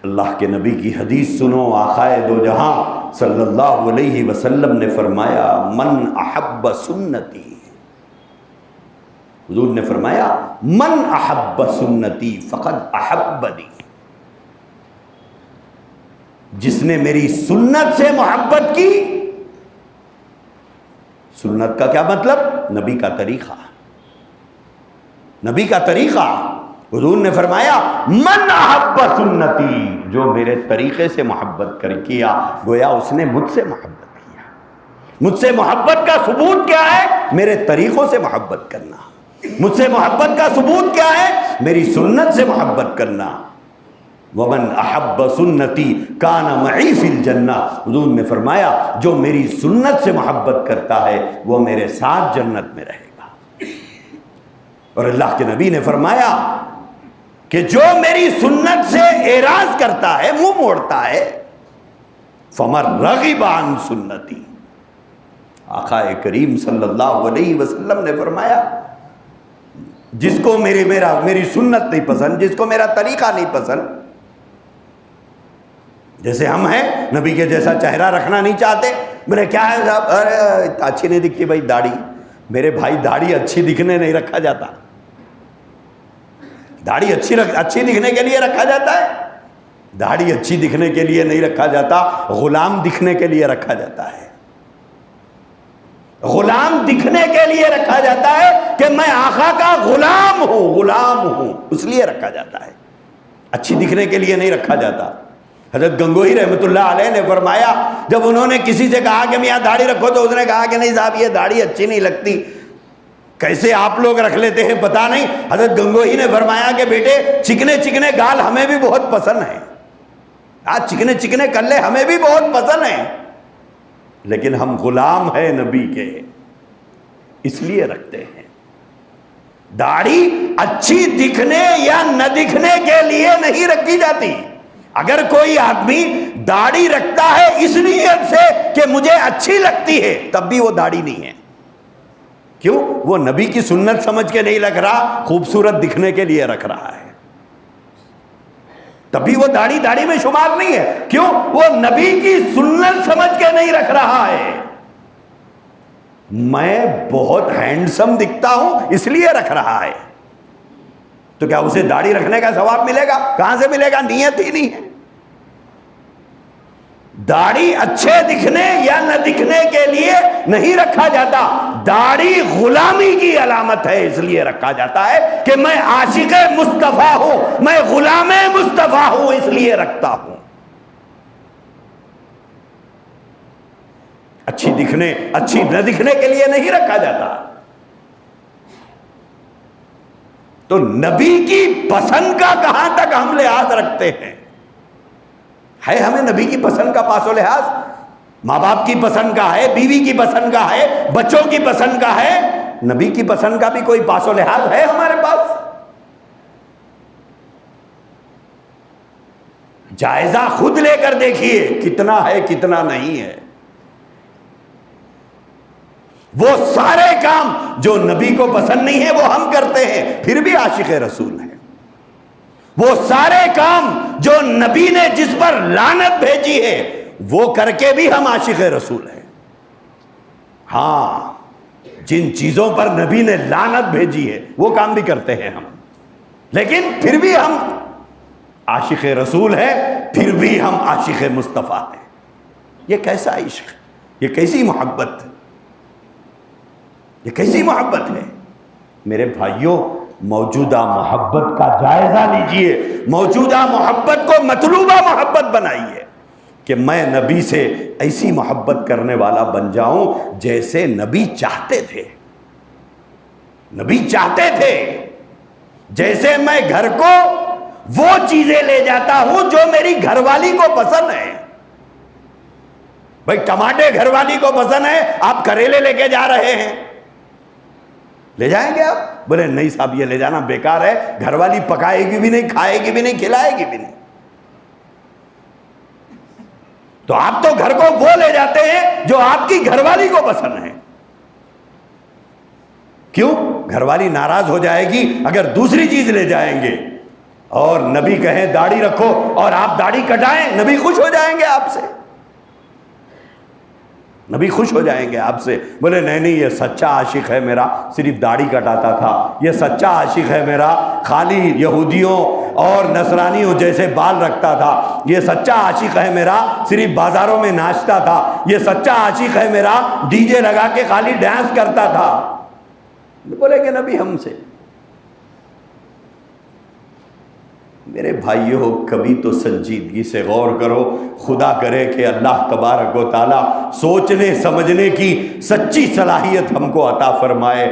اللہ کے نبی کی حدیث سنو، آقائے دو جہاں صلی اللہ علیہ وسلم نے فرمایا من احب سنتی، حضور نے فرمایا من احب سنتی فقد احبنی، جس نے میری سنت سے محبت کی. سنت کا کیا مطلب؟ نبی کا طریقہ، نبی کا طریقہ. حضور نے فرمایا من احب سنتی، جو میرے طریقے سے محبت کیا، گویا اس نے مجھ سے محبت کیا. مجھ سے محبت کا ثبوت کیا ہے؟ میرے طریقوں سے محبت کرنا. مجھ سے محبت کا ثبوت کیا ہے؟ میری سنت سے محبت کرنا. ومن احب سنتی کان معی فی الجنہ، حضور نے فرمایا جو میری سنت سے محبت کرتا ہے وہ میرے ساتھ جنت میں رہے گا. اور اللہ کے نبی نے فرمایا کہ جو میری سنت سے اعراض کرتا ہے، منہ موڑتا ہے، فمن رغب عن سنتی، آقا کریم صلی اللہ علیہ وسلم نے فرمایا جس کو میری سنت نہیں پسند، جس کو میرا طریقہ نہیں پسند، جیسے ہم ہیں نبی کے جیسا چہرہ رکھنا نہیں چاہتے. میرے کیا ہے صاحب، ارے اچھی نہیں دکھتی بھائی داڑھی. میرے بھائی داڑھی اچھی دکھنے نہیں رکھا جاتا، داڑھی اچھی دکھنے کے لیے رکھا جاتا ہے. داڑھی اچھی دکھنے کے لیے نہیں رکھا جاتا، غلام دکھنے کے لیے رکھا جاتا ہے. غلام دکھنے کے لیے رکھا جاتا ہے کہ میں آقا کا غلام ہوں، اس لیے رکھا جاتا ہے. اچھی دکھنے کے لیے نہیں رکھا جاتا. حضرت گنگوہی رحمۃ اللہ علیہ نے فرمایا جب انہوں نے کسی سے کہا کہ میاں داڑھی رکھو تو اس نے کہا کہ نہیں صاحب یہ داڑھی اچھی نہیں لگتی، کیسے آپ لوگ رکھ لیتے ہیں پتہ نہیں. حضرت گنگوہی نے فرمایا کہ بیٹے چکنے چکنے گال ہمیں بھی بہت پسند ہیں، آج چکنے چکنے کلے ہمیں بھی بہت پسند ہیں، لیکن ہم غلام ہیں نبی کے، اس لیے رکھتے ہیں. داڑھی اچھی دکھنے یا نہ دکھنے کے لیے نہیں رکھی جاتی. اگر کوئی آدمی داڑھی رکھتا ہے اس نیت سے کہ مجھے اچھی لگتی ہے تب بھی وہ داڑھی نہیں ہے. کیوں؟ وہ نبی کی سنت سمجھ کے نہیں رکھ رہا، خوبصورت دکھنے کے لیے رکھ رہا ہے، تب بھی وہ داڑھی میں شمار نہیں ہے. کیوں؟ وہ نبی کی سنت سمجھ کے نہیں رکھ رہا ہے. میں بہت ہینڈسم دکھتا ہوں اس لیے رکھ رہا ہے، تو کیا اسے داڑھی رکھنے کا ثواب ملے گا؟ کہاں سے ملے گا؟ نیت ہی نہیں ہے. داڑھی اچھے دکھنے یا نہ دکھنے کے لیے نہیں رکھا جاتا، داڑھی غلامی کی علامت ہے، اس لیے رکھا جاتا ہے کہ میں عاشق مصطفیٰ ہوں، میں غلام مصطفیٰ ہوں، اس لیے رکھتا ہوں. اچھی دکھنے اچھی نہ دکھنے کے لیے نہیں رکھا جاتا. تو نبی کی پسند کا کہاں تک ہم لحاظ رکھتے ہیں؟ ہے ہمیں نبی کی پسند کا پاس و لحاظ؟ ماں باپ کی پسند کا ہے، بیوی کی پسند کا ہے، بچوں کی پسند کا ہے، نبی کی پسند کا بھی کوئی پاس و لحاظ ہے ہمارے پاس؟ جائزہ خود لے کر دیکھیے کتنا ہے کتنا نہیں ہے. وہ سارے کام جو نبی کو پسند نہیں ہے وہ ہم کرتے ہیں پھر بھی عاشق رسول ہیں. وہ سارے کام جو نبی نے جس پر لعنت بھیجی ہے وہ کر کے بھی ہم عاشق رسول ہیں. ہاں، جن چیزوں پر نبی نے لعنت بھیجی ہے وہ کام بھی کرتے ہیں ہم، لیکن پھر بھی ہم عاشق رسول ہیں، پھر بھی ہم عاشق مصطفیٰ ہیں. یہ کیسا عشق، یہ کیسی محبت، یہ کیسی محبت ہے میرے بھائیوں. موجودہ محبت کا جائزہ لیجئے، موجودہ محبت کو مطلوبہ محبت بنائیے. کہ میں نبی سے ایسی محبت کرنے والا بن جاؤں جیسے نبی چاہتے تھے. نبی چاہتے تھے جیسے میں گھر کو وہ چیزیں لے جاتا ہوں جو میری گھر والی کو پسند ہے. بھائی ٹماٹے گھر والی کو پسند ہے, آپ کریلے لے کے جا رہے ہیں, لے جائیں گے آپ؟ بولے نہیں صاحب یہ لے جانا بیکار ہے, گھر والی پکائے گی بھی نہیں, کھائے گی بھی نہیں, کھلائے گی بھی نہیں. تو آپ تو گھر کو وہ لے جاتے ہیں جو آپ کی گھر والی کو پسند ہے. کیوں؟ گھر والی ناراض ہو جائے گی اگر دوسری چیز لے جائیں گے. اور نبی کہیں داڑھی رکھو اور آپ داڑھی کٹائیں, نبی خوش ہو جائیں گے آپ سے, نبی خوش ہو جائیں گے آپ سے. بولے نہیں نہیں, یہ سچا عاشق ہے میرا, صرف داڑھی کٹاتا تھا. یہ سچا عاشق ہے میرا, خالی یہودیوں اور نصرانیوں جیسے بال رکھتا تھا. یہ سچا عاشق ہے میرا, صرف بازاروں میں ناچتا تھا. یہ سچا عاشق ہے میرا, ڈی جے لگا کے خالی ڈانس کرتا تھا. بولے کہ نبی ہم سے. میرے بھائیو کبھی تو سنجیدگی سے غور کرو. خدا کرے کہ اللہ تبارک و تعالی سوچنے سمجھنے کی سچی صلاحیت ہم کو عطا فرمائے.